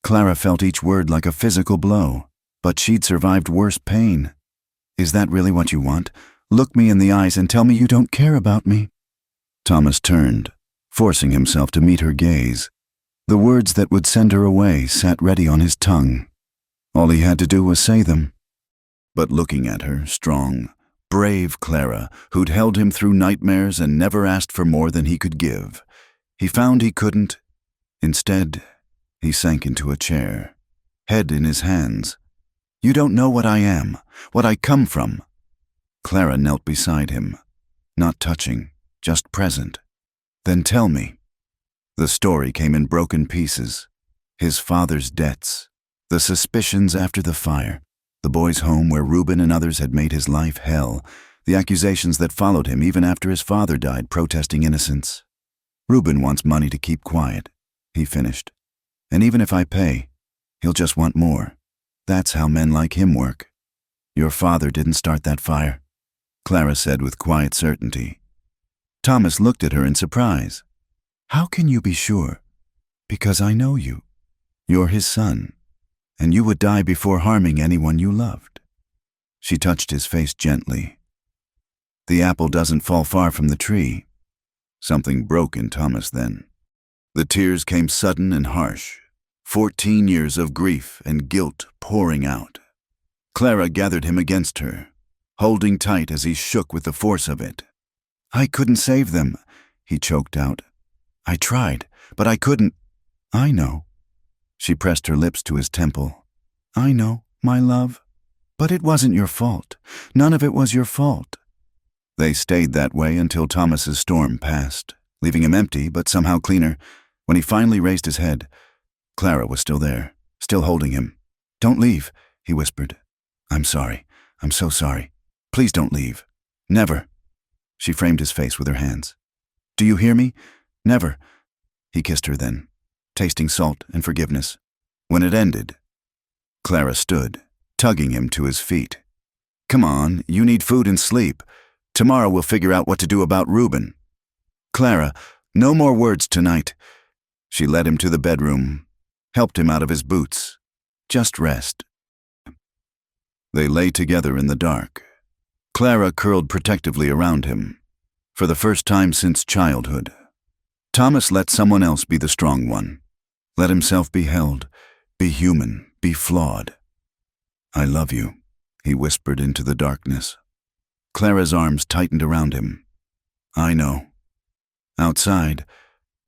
Clara felt each word like a physical blow, but she'd survived worse pain. Is that really what you want? Look me in the eyes and tell me you don't care about me. Thomas turned, forcing himself to meet her gaze. The words that would send her away sat ready on his tongue. All he had to do was say them. But looking at her, strong, brave Clara, who'd held him through nightmares and never asked for more than he could give, he found he couldn't. Instead, he sank into a chair, head in his hands. You don't know what I am, what I come from. Clara knelt beside him, not touching, just present. Then tell me. The story came in broken pieces. His father's debts, the suspicions after the fire, the boys' home where Reuben and others had made his life hell, the accusations that followed him even after his father died protesting innocence. Reuben wants money to keep quiet, he finished. And even if I pay, he'll just want more. That's how men like him work. Your father didn't start that fire, Clara said with quiet certainty. Thomas looked at her in surprise. How can you be sure? Because I know you. You're his son, and you would die before harming anyone you loved. She touched his face gently. The apple doesn't fall far from the tree. Something broke in Thomas then. The tears came sudden and harsh, 14 years of grief and guilt pouring out. Clara gathered him against her, holding tight as he shook with the force of it. I couldn't save them, he choked out. I tried, but I couldn't. I know. She pressed her lips to his temple. I know, my love. But it wasn't your fault. None of it was your fault. They stayed that way until Thomas's storm passed, leaving him empty but somehow cleaner. When he finally raised his head, Clara was still there, still holding him. Don't leave, he whispered. I'm sorry. I'm so sorry. Please don't leave. Never. She framed his face with her hands. Do you hear me? Never. He kissed her then, tasting salt and forgiveness. When it ended, Clara stood, tugging him to his feet. Come on, you need food and sleep. Tomorrow we'll figure out what to do about Reuben. Clara, no more words tonight. She led him to the bedroom, helped him out of his boots. Just rest. They lay together in the dark. Clara curled protectively around him, for the first time since childhood. Thomas let someone else be the strong one. Let himself be held, be human, be flawed. I love you, he whispered into the darkness. Clara's arms tightened around him. I know. Outside,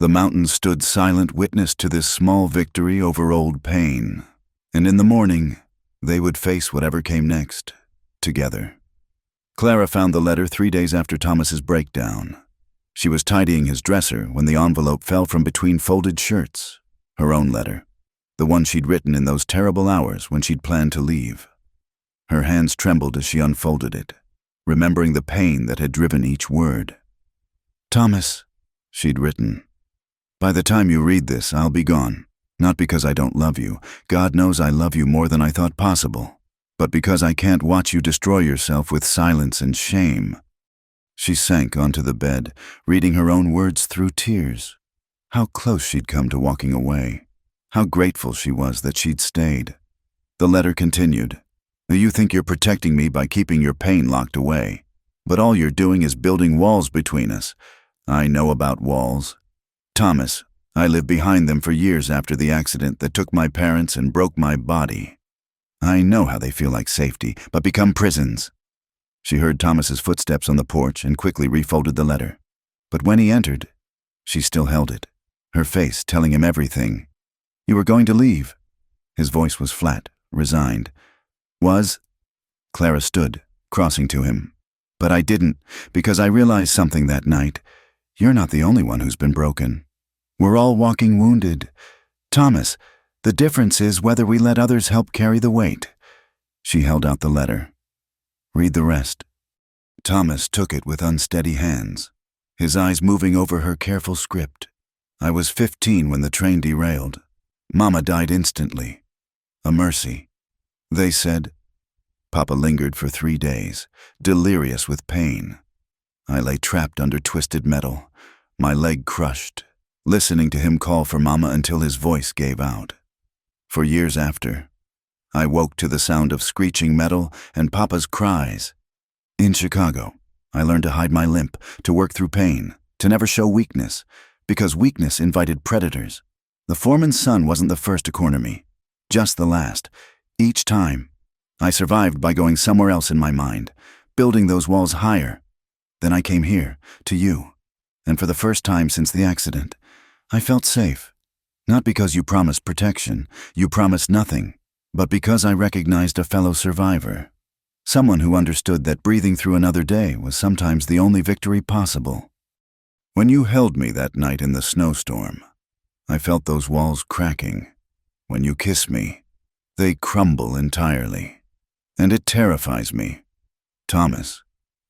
the mountains stood silent witness to this small victory over old pain. And in the morning, they would face whatever came next, together. Clara found the letter 3 days after Thomas's breakdown. She was tidying his dresser when the envelope fell from between folded shirts. Her own letter. the one she'd written in those terrible hours when she'd planned to leave. Her hands trembled as she unfolded it, remembering the pain that had driven each word. "Thomas," she'd written, "by the time you read this, I'll be gone. Not because I don't love you. God knows I love you more than I thought possible. But because I can't watch you destroy yourself with silence and shame." She sank onto the bed, reading her own words through tears. How close she'd come to walking away. How grateful she was that she'd stayed. The letter continued. "You think you're protecting me by keeping your pain locked away. But all you're doing is building walls between us. I know about walls. Thomas, I lived behind them for years after the accident that took my parents and broke my body. I know how they feel like safety, but become prisons." She heard Thomas's footsteps on the porch and quickly refolded the letter. But when he entered, she still held it, her face telling him everything. "You were going to leave." His voice was flat, resigned. "Was?" Clara stood, crossing to him. "But I didn't, because I realized something that night. You're not the only one who's been broken. We're all walking wounded. Thomas, the difference is whether we let others help carry the weight." She held out the letter. "Read the rest." Thomas took it with unsteady hands, his eyes moving over her careful script. "I was 15 when the train derailed. Mama died instantly. A mercy. They said." Papa lingered for 3 days, delirious with pain. I lay trapped under twisted metal, my leg crushed, listening to him call for Mama until his voice gave out. For years after, I woke to the sound of screeching metal and Papa's cries. In Chicago, I learned to hide my limp, to work through pain, to never show weakness, because weakness invited predators. The foreman's son wasn't the first to corner me, just the last. Each time, I survived by going somewhere else in my mind, building those walls higher. Then I came here, to you, and for the first time since the accident, I felt safe. Not because you promised protection, you promised nothing, but because I recognized a fellow survivor. Someone who understood that breathing through another day was sometimes the only victory possible. When you held me that night in the snowstorm, I felt those walls cracking. When you kiss me, they crumble entirely. And it terrifies me. Thomas,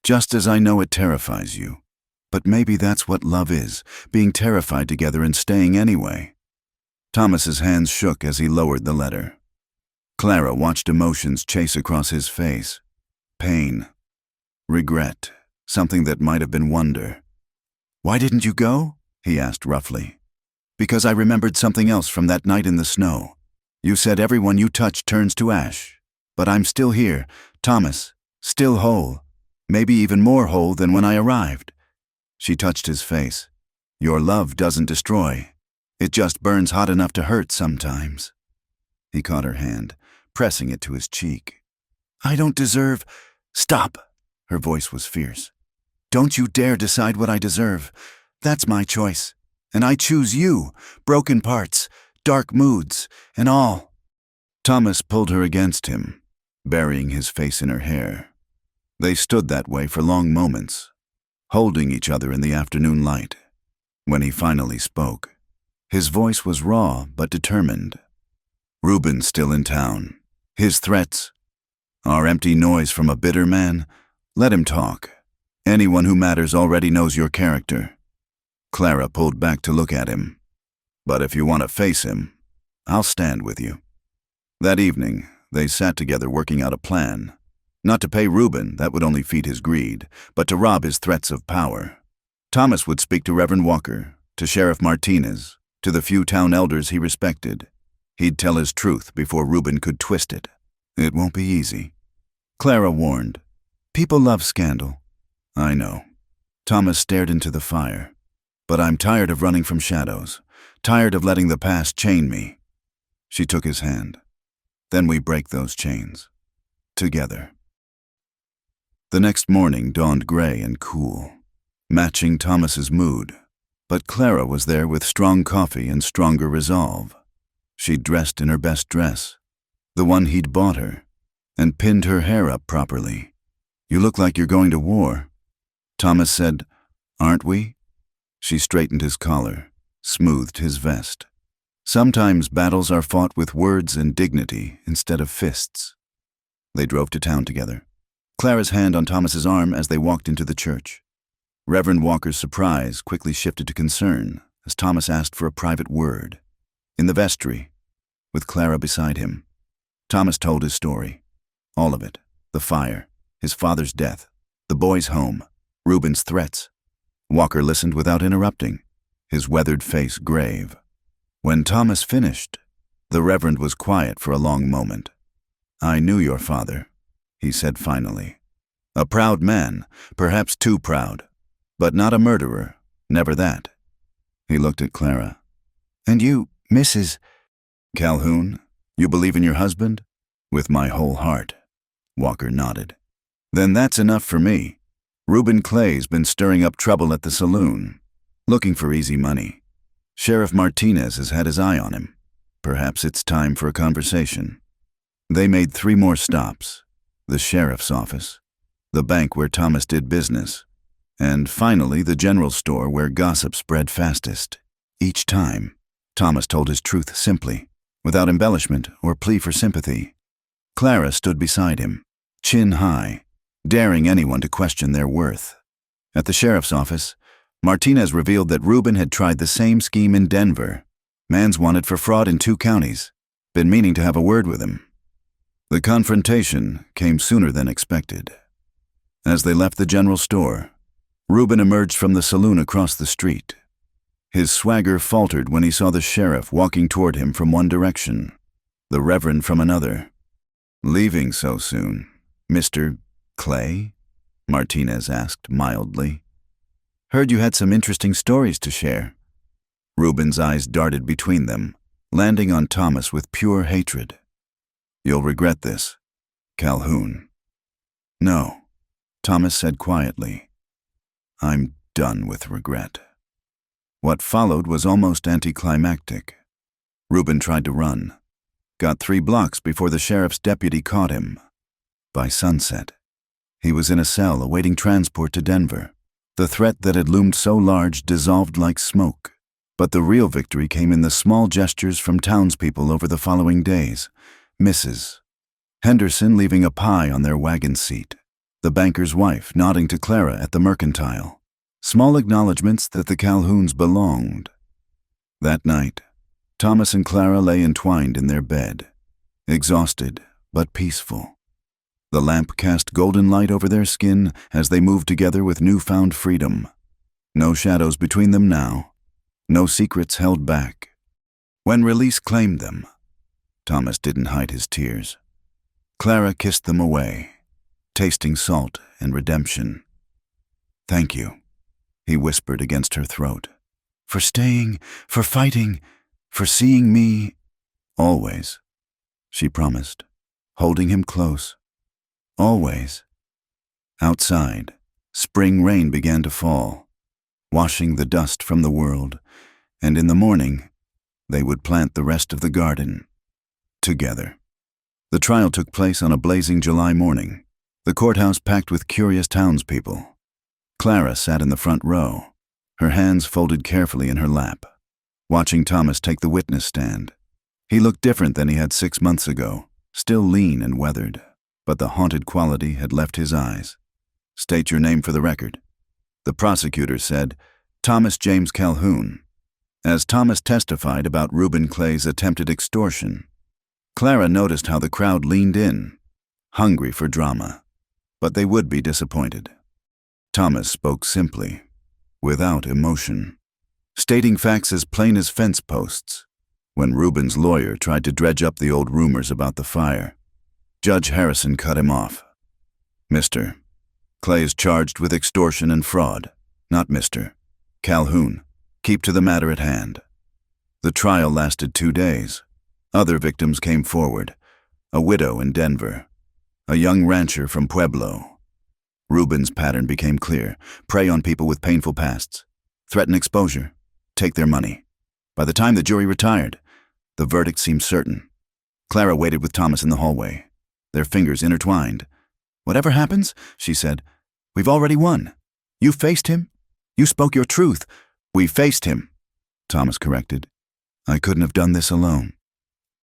just as I know it terrifies you. But maybe that's what love is, being terrified together and staying anyway. Thomas's hands shook as he lowered the letter. Clara watched emotions chase across his face. Pain, regret, something that might have been wonder. "Why didn't you go?" he asked roughly. "Because I remembered something else from that night in the snow. You said everyone you touch turns to ash. But I'm still here, Thomas, still whole, maybe even more whole than when I arrived." She touched his face. "Your love doesn't destroy. It just burns hot enough to hurt sometimes." He caught her hand, pressing it to his cheek. "I don't deserve—" "Stop!" Her voice was fierce. "Don't you dare decide what I deserve. That's my choice. And I choose you, broken parts, dark moods, and all." Thomas pulled her against him, burying his face in her hair. They stood that way for long moments, holding each other in the afternoon light. When he finally spoke, his voice was raw but determined. "Reuben's still in town. His threats, our empty noise from a bitter man, let him talk. Anyone who matters already knows your character." Clara pulled back to look at him. "But if you want to face him, I'll stand with you." That evening, they sat together working out a plan. Not to pay Reuben, that would only feed his greed, but to rob his threats of power. Thomas would speak to Reverend Walker, to Sheriff Martinez, to the few town elders he respected. He'd tell his truth before Reuben could twist it. It won't be easy. Clara warned. "People love scandal." "I know." Thomas stared into the fire. "But I'm tired of running from shadows, tired of letting the past chain me." She took his hand. "Then we break those chains. Together." The next morning dawned gray and cool, matching Thomas's mood. But Clara was there with strong coffee and stronger resolve. She'd dressed in her best dress, the one he'd bought her, and pinned her hair up properly. "You look like you're going to war." Thomas said, "Aren't we?" She straightened his collar, smoothed his vest. Sometimes battles are fought with words and dignity instead of fists. They drove to town together, Clara's hand on Thomas's arm as they walked into the church. Reverend Walker's surprise quickly shifted to concern as Thomas asked for a private word. In the vestry, with Clara beside him, Thomas told his story. All of it. The fire, his father's death, the boy's home, Reuben's threats. Walker listened without interrupting, his weathered face grave. When Thomas finished, the Reverend was quiet for a long moment. "I knew your father," he said finally. "A proud man, perhaps too proud, but not a murderer, never that." He looked at Clara. "And you, Mrs. Calhoun, you believe in your husband?" "With my whole heart." Walker nodded. "Then that's enough for me. Reuben Clay's been stirring up trouble at the saloon, looking for easy money. Sheriff Martinez has had his eye on him. Perhaps it's time for a conversation." They made 3 more stops: the sheriff's office, the bank where Thomas did business, and finally the general store where gossip spread fastest. Each time, Thomas told his truth simply, without embellishment or plea for sympathy. Clara stood beside him, chin high, daring anyone to question their worth. At the sheriff's office, Martinez revealed that Reuben had tried the same scheme in Denver. Man's wanted for fraud in 2 counties. Been meaning to have a word with him. The confrontation came sooner than expected. As they left the general store, Reuben emerged from the saloon across the street. His swagger faltered when he saw the sheriff walking toward him from one direction, the Reverend from another. "Leaving so soon, Mr. Clay?" Martinez asked mildly. "Heard you had some interesting stories to share." Reuben's eyes darted between them, landing on Thomas with pure hatred. "You'll regret this, Calhoun." "No," Thomas said quietly. "I'm done with regret." What followed was almost anticlimactic. Reuben tried to run, got 3 blocks before the sheriff's deputy caught him. By sunset, he was in a cell awaiting transport to Denver. The threat that had loomed so large dissolved like smoke. But the real victory came in the small gestures from townspeople over the following days. Mrs. Henderson leaving a pie on their wagon seat, the banker's wife nodding to Clara at the mercantile. Small acknowledgments that the Calhouns belonged. That night, Thomas and Clara lay entwined in their bed, exhausted but peaceful. The lamp cast golden light over their skin as they moved together with newfound freedom. No shadows between them now, no secrets held back. When release claimed them, Thomas didn't hide his tears. Clara kissed them away, tasting salt and redemption. "Thank you," he whispered against her throat. "For staying, for fighting, for seeing me." "Always," she promised, holding him close. "Always." Outside, spring rain began to fall, washing the dust from the world, and in the morning, they would plant the rest of the garden, together. The trial took place on a blazing July morning, the courthouse packed with curious townspeople. Clara sat in the front row, her hands folded carefully in her lap, watching Thomas take the witness stand. He looked different than he had 6 months ago, still lean and weathered, but the haunted quality had left his eyes. "State your name for the record." The prosecutor said, "Thomas James Calhoun." As Thomas testified about Reuben Clay's attempted extortion, Clara noticed how the crowd leaned in, hungry for drama, but they would be disappointed. Thomas spoke simply, without emotion, stating facts as plain as fence posts. When Reuben's lawyer tried to dredge up the old rumors about the fire, Judge Harrison cut him off. "Mr. Clay is charged with extortion and fraud, not Mr. Calhoun. Keep to the matter at hand." The trial lasted 2 days. Other victims came forward, a widow in Denver, a young rancher from Pueblo. Reuben's pattern became clear: prey on people with painful pasts, threaten exposure, take their money. By the time the jury retired, the verdict seemed certain. Clara waited with Thomas in the hallway, their fingers intertwined. "Whatever happens," she said, "we've already won. You faced him. You spoke your truth. We faced him," Thomas corrected. I couldn't have done this alone.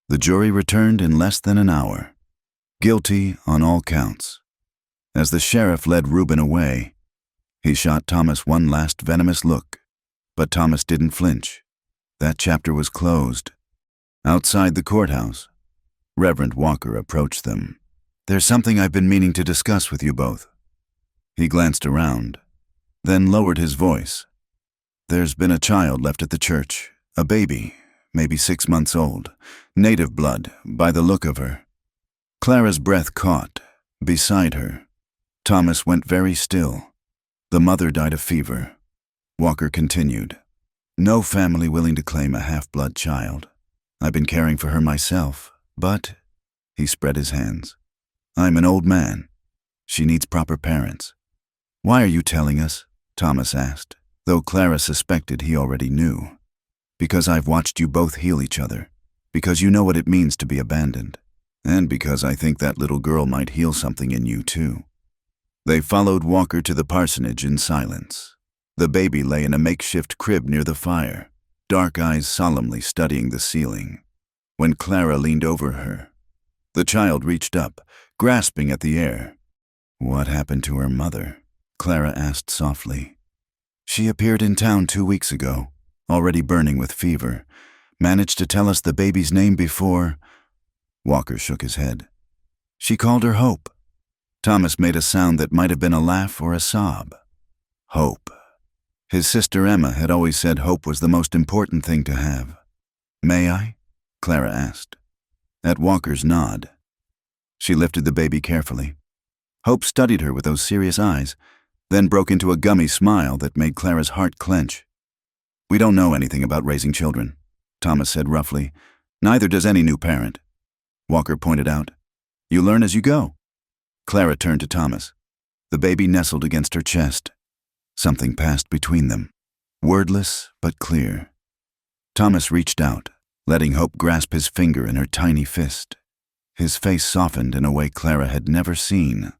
The jury returned in less than an hour. Guilty on all counts. As the sheriff led Reuben away, he shot Thomas one last venomous look, but Thomas didn't flinch. That chapter was closed. Outside the courthouse, Reverend Walker approached them. "There's something I've been meaning to discuss with you both." He glanced around, then lowered his voice. "There's been a child left at the church, a baby, maybe 6 months old, native blood, by the look of her." Clara's breath caught. Beside her, Thomas went very still. The mother died of fever. Walker continued. "No family willing to claim a half-blood child. I've been caring for her myself, but," he spread his hands, "I'm an old man. She needs proper parents." "Why are you telling us?" Thomas asked, though Clara suspected he already knew. "Because I've watched you both heal each other, because you know what it means to be abandoned, and because I think that little girl might heal something in you too." They followed Walker to the parsonage in silence. The baby lay in a makeshift crib near the fire, dark eyes solemnly studying the ceiling. When Clara leaned over her, the child reached up, grasping at the air. "What happened to her mother?" Clara asked softly. "She appeared in town 2 weeks ago, already burning with fever. Managed to tell us the baby's name before—" Walker shook his head. "She called her Hope." Thomas made a sound that might have been a laugh or a sob. Hope. His sister Emma had always said hope was the most important thing to have. "May I?" Clara asked. At Walker's nod, she lifted the baby carefully. Hope studied her with those serious eyes, then broke into a gummy smile that made Clara's heart clench. "We don't know anything about raising children," Thomas said roughly. "Neither does any new parent." Walker pointed out. "You learn as you go." Clara turned to Thomas. The baby nestled against her chest. Something passed between them, wordless but clear. Thomas reached out, letting Hope grasp his finger in her tiny fist. His face softened in a way Clara had never seen.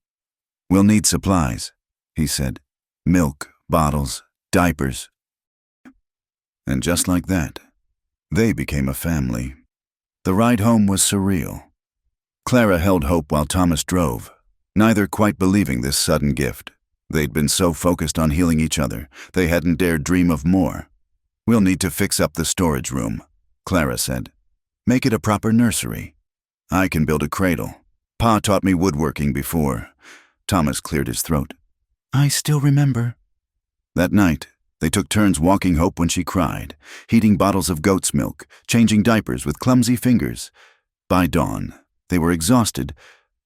"We'll need supplies," he said. "Milk, bottles, diapers." And just like that, they became a family. The ride home was surreal. Clara held Hope while Thomas drove, neither quite believing this sudden gift. They'd been so focused on healing each other, they hadn't dared dream of more. "We'll need to fix up the storage room," Clara said. "Make it a proper nursery. I can build a cradle. Pa taught me woodworking before." Thomas cleared his throat. "I still remember." That night, they took turns walking Hope when she cried, heating bottles of goat's milk, changing diapers with clumsy fingers. By dawn, they were exhausted,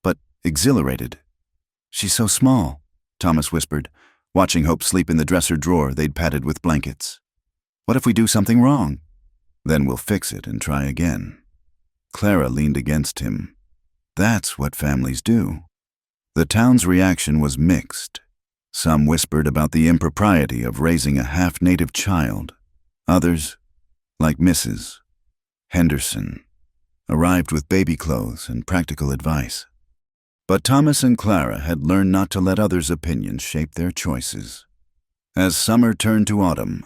but exhilarated. "She's so small," Thomas whispered, watching Hope sleep in the dresser drawer they'd padded with blankets. "What if we do something wrong?" "Then we'll fix it and try again." Clara leaned against him. "That's what families do." The town's reaction was mixed. Some whispered about the impropriety of raising a half-native child. Others, like Mrs. Henderson, arrived with baby clothes and practical advice. But Thomas and Clara had learned not to let others' opinions shape their choices. As summer turned to autumn,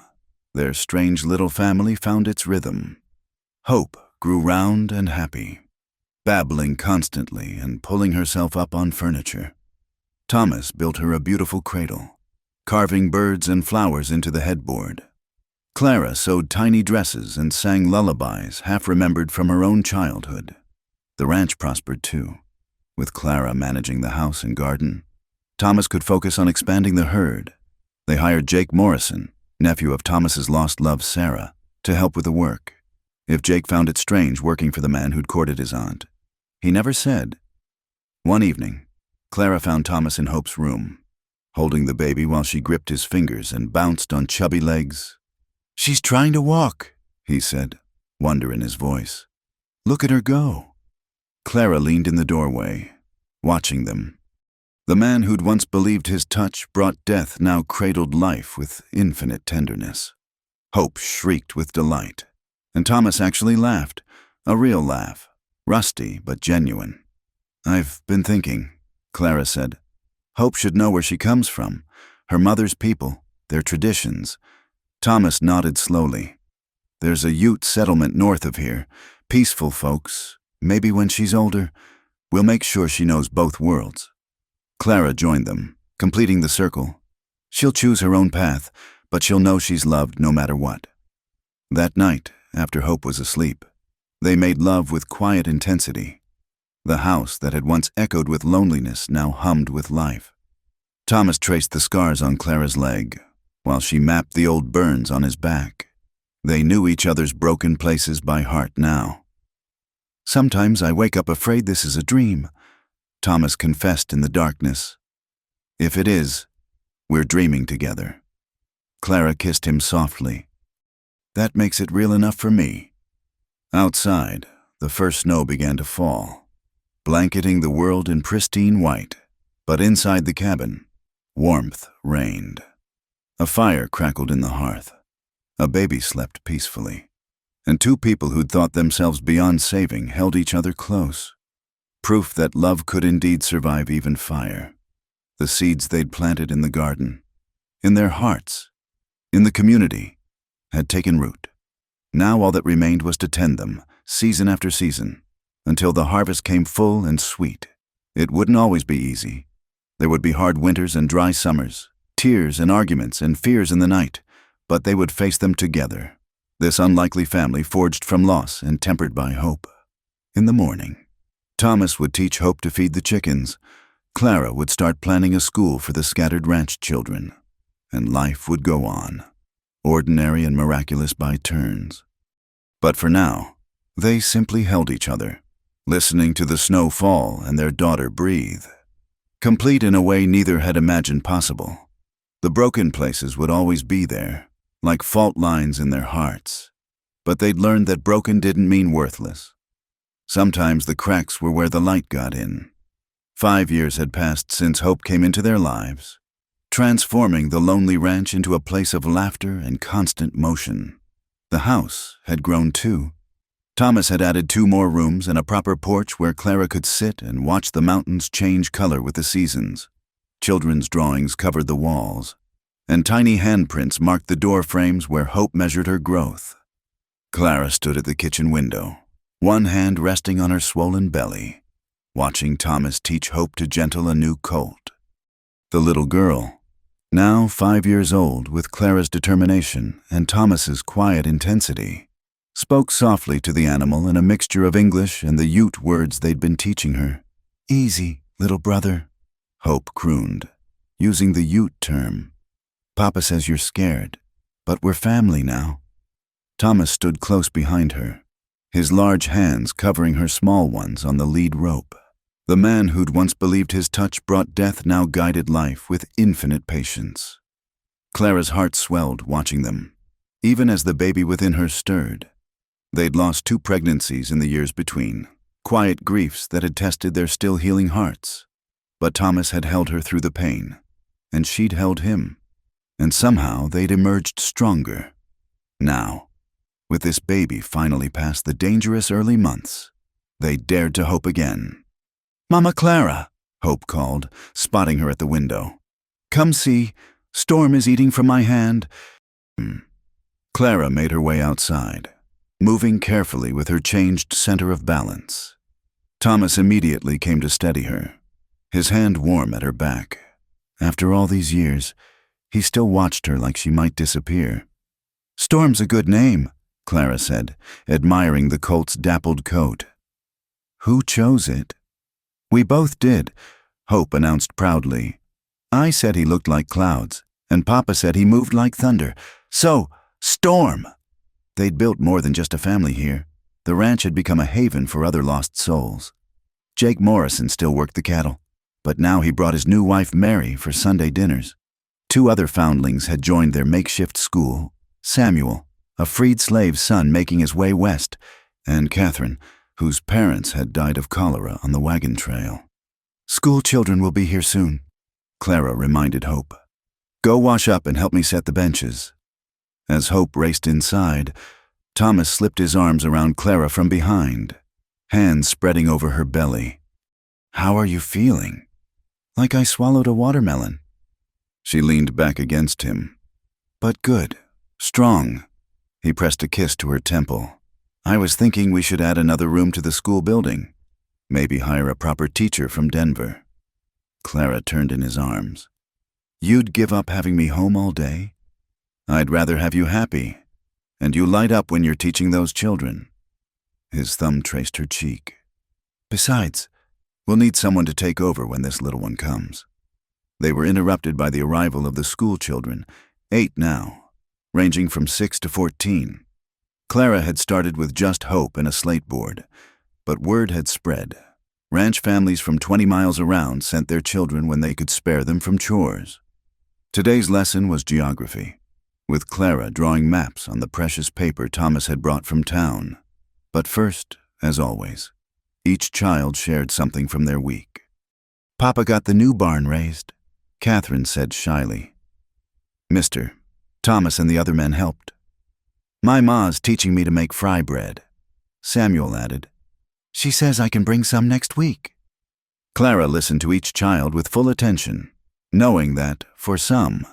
their strange little family found its rhythm. Hope grew round and happy, babbling constantly and pulling herself up on furniture. Thomas built her a beautiful cradle, carving birds and flowers into the headboard. Clara sewed tiny dresses and sang lullabies half-remembered from her own childhood. The ranch prospered too. With Clara managing the house and garden, Thomas could focus on expanding the herd. They hired Jake Morrison, nephew of Thomas's lost love Sarah, to help with the work. If Jake found it strange working for the man who'd courted his aunt, he never said. One evening, Clara found Thomas in Hope's room, holding the baby while she gripped his fingers and bounced on chubby legs. "She's trying to walk," he said, wonder in his voice. "Look at her go." Clara leaned in the doorway, watching them. The man who'd once believed his touch brought death now cradled life with infinite tenderness. Hope shrieked with delight, and Thomas actually laughed, a real laugh, rusty but genuine. "I've been thinking," Clara said. "Hope should know where she comes from, her mother's people, their traditions." Thomas nodded slowly. There's a Ute settlement north of here. Peaceful folks. Maybe when she's older, we'll make sure she knows both worlds." Clara joined them, completing the circle. She'll choose her own path, but she'll know she's loved no matter what. That night, after Hope was asleep, they made love with quiet intensity. The house that had once echoed with loneliness now hummed with life. Thomas traced the scars on Clara's leg, while she mapped the old burns on his back. They knew each other's broken places by heart now. "Sometimes I wake up afraid this is a dream," Thomas confessed in the darkness. "If it is, we're dreaming together." Clara kissed him softly. "That makes it real enough for me." Outside, the first snow began to fall, blanketing the world in pristine white, but inside the cabin, warmth reigned. A fire crackled in the hearth. A baby slept peacefully, and two people who'd thought themselves beyond saving held each other close. Proof that love could indeed survive even fire. The seeds they'd planted in the garden, in their hearts, in the community, had taken root. Now all that remained was to tend them, season after season, until the harvest came full and sweet. It wouldn't always be easy. There would be hard winters and dry summers, tears and arguments and fears in the night, but they would face them together, this unlikely family forged from loss and tempered by hope. In the morning, Thomas would teach Hope to feed the chickens. Clara would start planning a school for the scattered ranch children, and life would go on, ordinary and miraculous by turns. But for now, they simply held each other, listening to the snow fall and their daughter breathe. Complete in a way neither had imagined possible. The broken places would always be there, like fault lines in their hearts. But they'd learned that broken didn't mean worthless. Sometimes the cracks were where the light got in. 5 years had passed since Hope came into their lives, transforming the lonely ranch into a place of laughter and constant motion. The house had grown too. Thomas had added 2 more rooms and a proper porch where Clara could sit and watch the mountains change color with the seasons. Children's drawings covered the walls, and tiny handprints marked the door frames where Hope measured her growth. Clara stood at the kitchen window, one hand resting on her swollen belly, watching Thomas teach Hope to gentle a new colt. The little girl, now 5 years old, with Clara's determination and Thomas's quiet intensity, spoke softly to the animal in a mixture of English and the Ute words they'd been teaching her. "Easy, little brother," Hope crooned, using the Ute term. "Papa says you're scared, but we're family now." Thomas stood close behind her, his large hands covering her small ones on the lead rope. The man who'd once believed his touch brought death now guided life with infinite patience. Clara's heart swelled watching them, even as the baby within her stirred. They'd lost 2 pregnancies in the years between, quiet griefs that had tested their still healing hearts. But Thomas had held her through the pain, and she'd held him. And somehow they'd emerged stronger. Now, with this baby finally past the dangerous early months, they dared to hope again. "Mama Clara," Hope called, spotting her at the window. "Come see, Storm is eating from my hand." Clara made her way outside, moving carefully with her changed center of balance. Thomas immediately came to steady her, his hand warm at her back. After all these years, he still watched her like she might disappear. "Storm's a good name," Clara said, admiring the colt's dappled coat. "Who chose it?" "We both did," Hope announced proudly. "I said he looked like clouds, and Papa said he moved like thunder. So, Storm!" They'd built more than just a family here. The ranch had become a haven for other lost souls. Jake Morrison still worked the cattle, but now he brought his new wife Mary for Sunday dinners. 2 other foundlings had joined their makeshift school: Samuel, a freed slave's son making his way west, and Catherine, whose parents had died of cholera on the wagon trail. "School children will be here soon," Clara reminded Hope. "Go wash up and help me set the benches." As Hope raced inside, Thomas slipped his arms around Clara from behind, hands spreading over her belly. "How are you feeling?" "Like I swallowed a watermelon." She leaned back against him. "But good, strong." He pressed a kiss to her temple. I was thinking we should add another room to the school building. Maybe hire a proper teacher from Denver. Clara turned in his arms. You'd give up having me home all day? I'd rather have you happy. And you light up when you're teaching those children. His thumb traced her cheek. Besides, we'll need someone to take over when this little one comes. They were interrupted by the arrival of the school children, 8 now, ranging from 6 to 14. Clara had started with just Hope and a slate board, but word had spread. Ranch families from 20 miles around sent their children when they could spare them from chores. Today's lesson was geography, with Clara drawing maps on the precious paper Thomas had brought from town. But first, as always, each child shared something from their week. Papa got the new barn raised, Catherine said shyly. Mister, Thomas and the other men helped. My ma's teaching me to make fry bread, Samuel added. She says I can bring some next week. Clara listened to each child with full attention, knowing that, for some,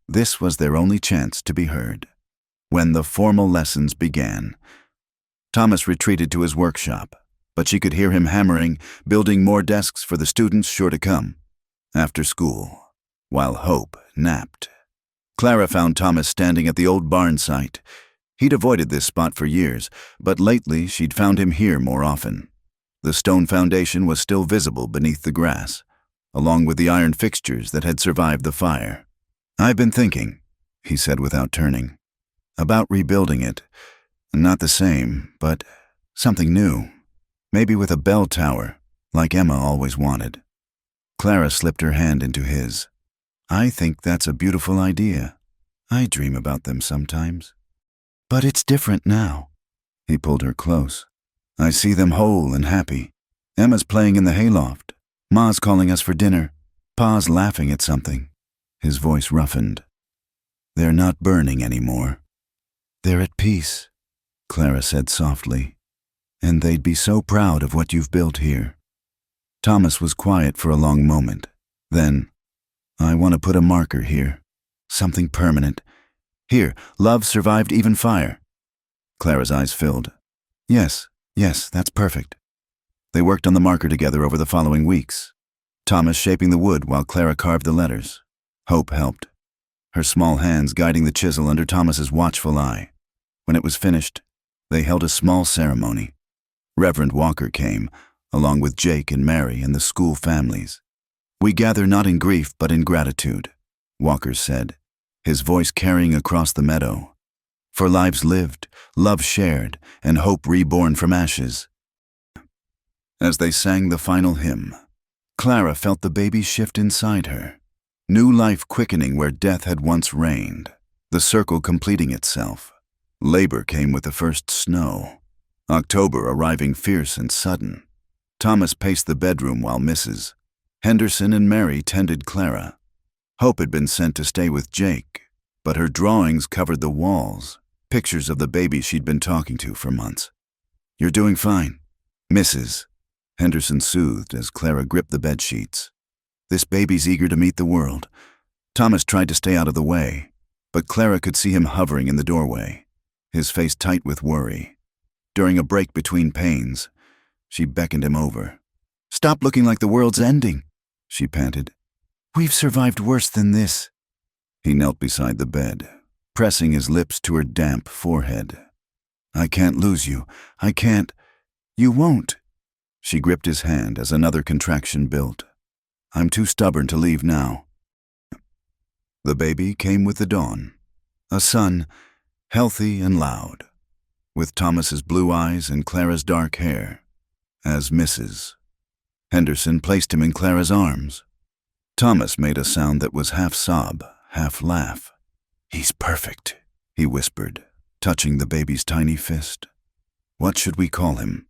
this was their only chance to be heard. When the formal lessons began, Thomas retreated to his workshop, but she could hear him hammering, building more desks for the students sure to come. After school, while Hope napped, Clara found Thomas standing at the old barn site. He'd avoided this spot for years, but lately she'd found him here more often. The stone foundation was still visible beneath the grass, along with the iron fixtures that had survived the fire. I've been thinking, he said without turning, about rebuilding it. Not the same, but something new. Maybe with a bell tower, like Emma always wanted. Clara slipped her hand into his. I think that's a beautiful idea. I dream about them sometimes. But it's different now. He pulled her close. I see them whole and happy. Emma's playing in the hayloft. Ma's calling us for dinner. Pa's laughing at something. His voice roughened. They're not burning anymore. They're at peace, Clara said softly. And they'd be so proud of what you've built here. Thomas was quiet for a long moment. Then, I want to put a marker here. Something permanent. Here, love survived even fire. Clara's eyes filled. Yes, that's perfect. They worked on the marker together over the following weeks, Thomas shaping the wood while Clara carved the letters. Hope helped, her small hands guiding the chisel under Thomas's watchful eye. When it was finished, they held a small ceremony. Reverend Walker came, along with Jake and Mary and the school families. We gather not in grief but in gratitude, Walker said, his voice carrying across the meadow. For lives lived, love shared, and hope reborn from ashes. As they sang the final hymn, Clara felt the baby shift inside her, new life quickening where death had once reigned, the circle completing itself. Labor came with the first snow, October arriving fierce and sudden. Thomas paced the bedroom while Mrs. Henderson and Mary tended Clara. Hope had been sent to stay with Jake, but her drawings covered the walls, pictures of the baby she'd been talking to for months. You're doing fine, Mrs. Henderson soothed as Clara gripped the bed sheets. This baby's eager to meet the world. Thomas tried to stay out of the way, but Clara could see him hovering in the doorway, his face tight with worry. During a break between pains, she beckoned him over. Stop looking like the world's ending, she panted. We've survived worse than this. He knelt beside the bed, pressing his lips to her damp forehead. I can't lose you. I can't. You won't. She gripped his hand as another contraction built. I'm too stubborn to leave now. The baby came with the dawn. A son, healthy and loud, with Thomas's blue eyes and Clara's dark hair. As Mrs. Henderson placed him in Clara's arms, Thomas made a sound that was half sob, half laugh. He's perfect, he whispered, touching the baby's tiny fist. What should we call him?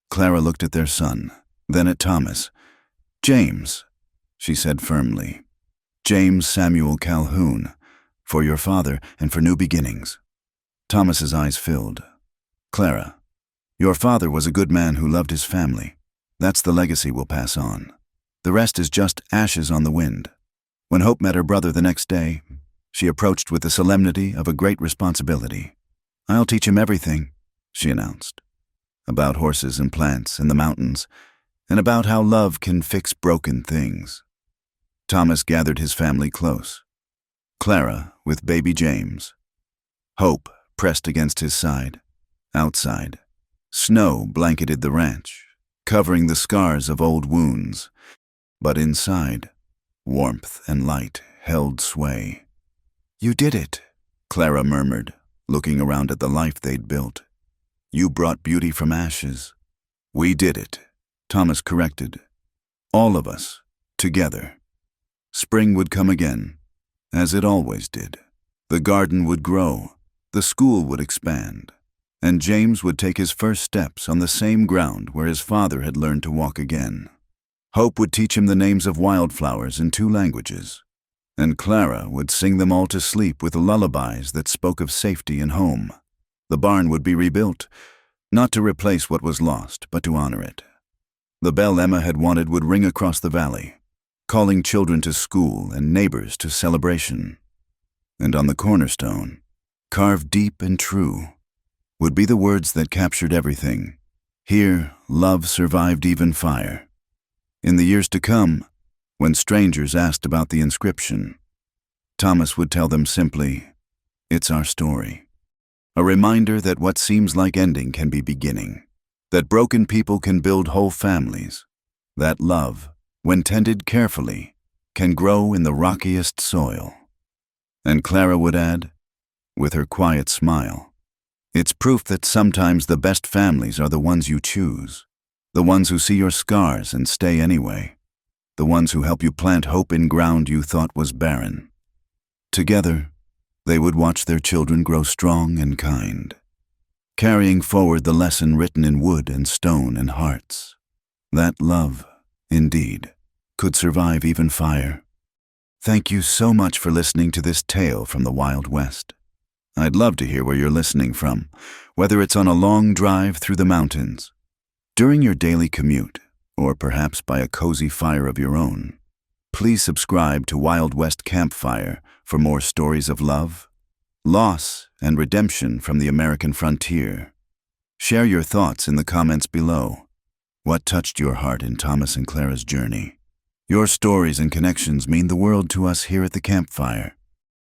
Clara looked at their son, then at Thomas. James, she said firmly. James Samuel Calhoun, for your father and for new beginnings. Thomas's eyes filled. Clara, your father was a good man who loved his family. That's the legacy we'll pass on. The rest is just ashes on the wind. When Hope met her brother the next day, she approached with the solemnity of a great responsibility. I'll teach him everything, she announced. About horses and plants and the mountains, and about how love can fix broken things. Thomas gathered his family close. Clara with baby James. Hope pressed against his side. Outside, snow blanketed the ranch, covering the scars of old wounds. But inside, warmth and light held sway. You did it, Clara murmured, looking around at the life they'd built. You brought beauty from ashes. We did it, Thomas corrected. All of us, together. Spring would come again, as it always did. The garden would grow, the school would expand, and James would take his first steps on the same ground where his father had learned to walk again. Hope would teach him the names of wildflowers in 2 languages, and Clara would sing them all to sleep with lullabies that spoke of safety and home. The barn would be rebuilt, not to replace what was lost, but to honor it. The bell Emma had wanted would ring across the valley, calling children to school and neighbors to celebration. And on the cornerstone, carved deep and true, would be the words that captured everything. Here, love survived even fire. In the years to come, when strangers asked about the inscription, Thomas would tell them simply, "It's our story." A reminder that what seems like ending can be beginning, that broken people can build whole families, that love, when tended carefully, can grow in the rockiest soil. And Clara would add, with her quiet smile, "It's proof that sometimes the best families are the ones you choose, the ones who see your scars and stay anyway, the ones who help you plant hope in ground you thought was barren." Together, they would watch their children grow strong and kind, carrying forward the lesson written in wood and stone and hearts, that love, indeed, could survive even fire. Thank you so much for listening to this tale from the Wild West. I'd love to hear where you're listening from, whether it's on a long drive through the mountains, during your daily commute, or perhaps by a cozy fire of your own. Please subscribe to Wild West Campfire for more stories of love, loss, and redemption from the American frontier. Share your thoughts in the comments below. What touched your heart in Thomas and Clara's journey? Your stories and connections mean the world to us here at the campfire.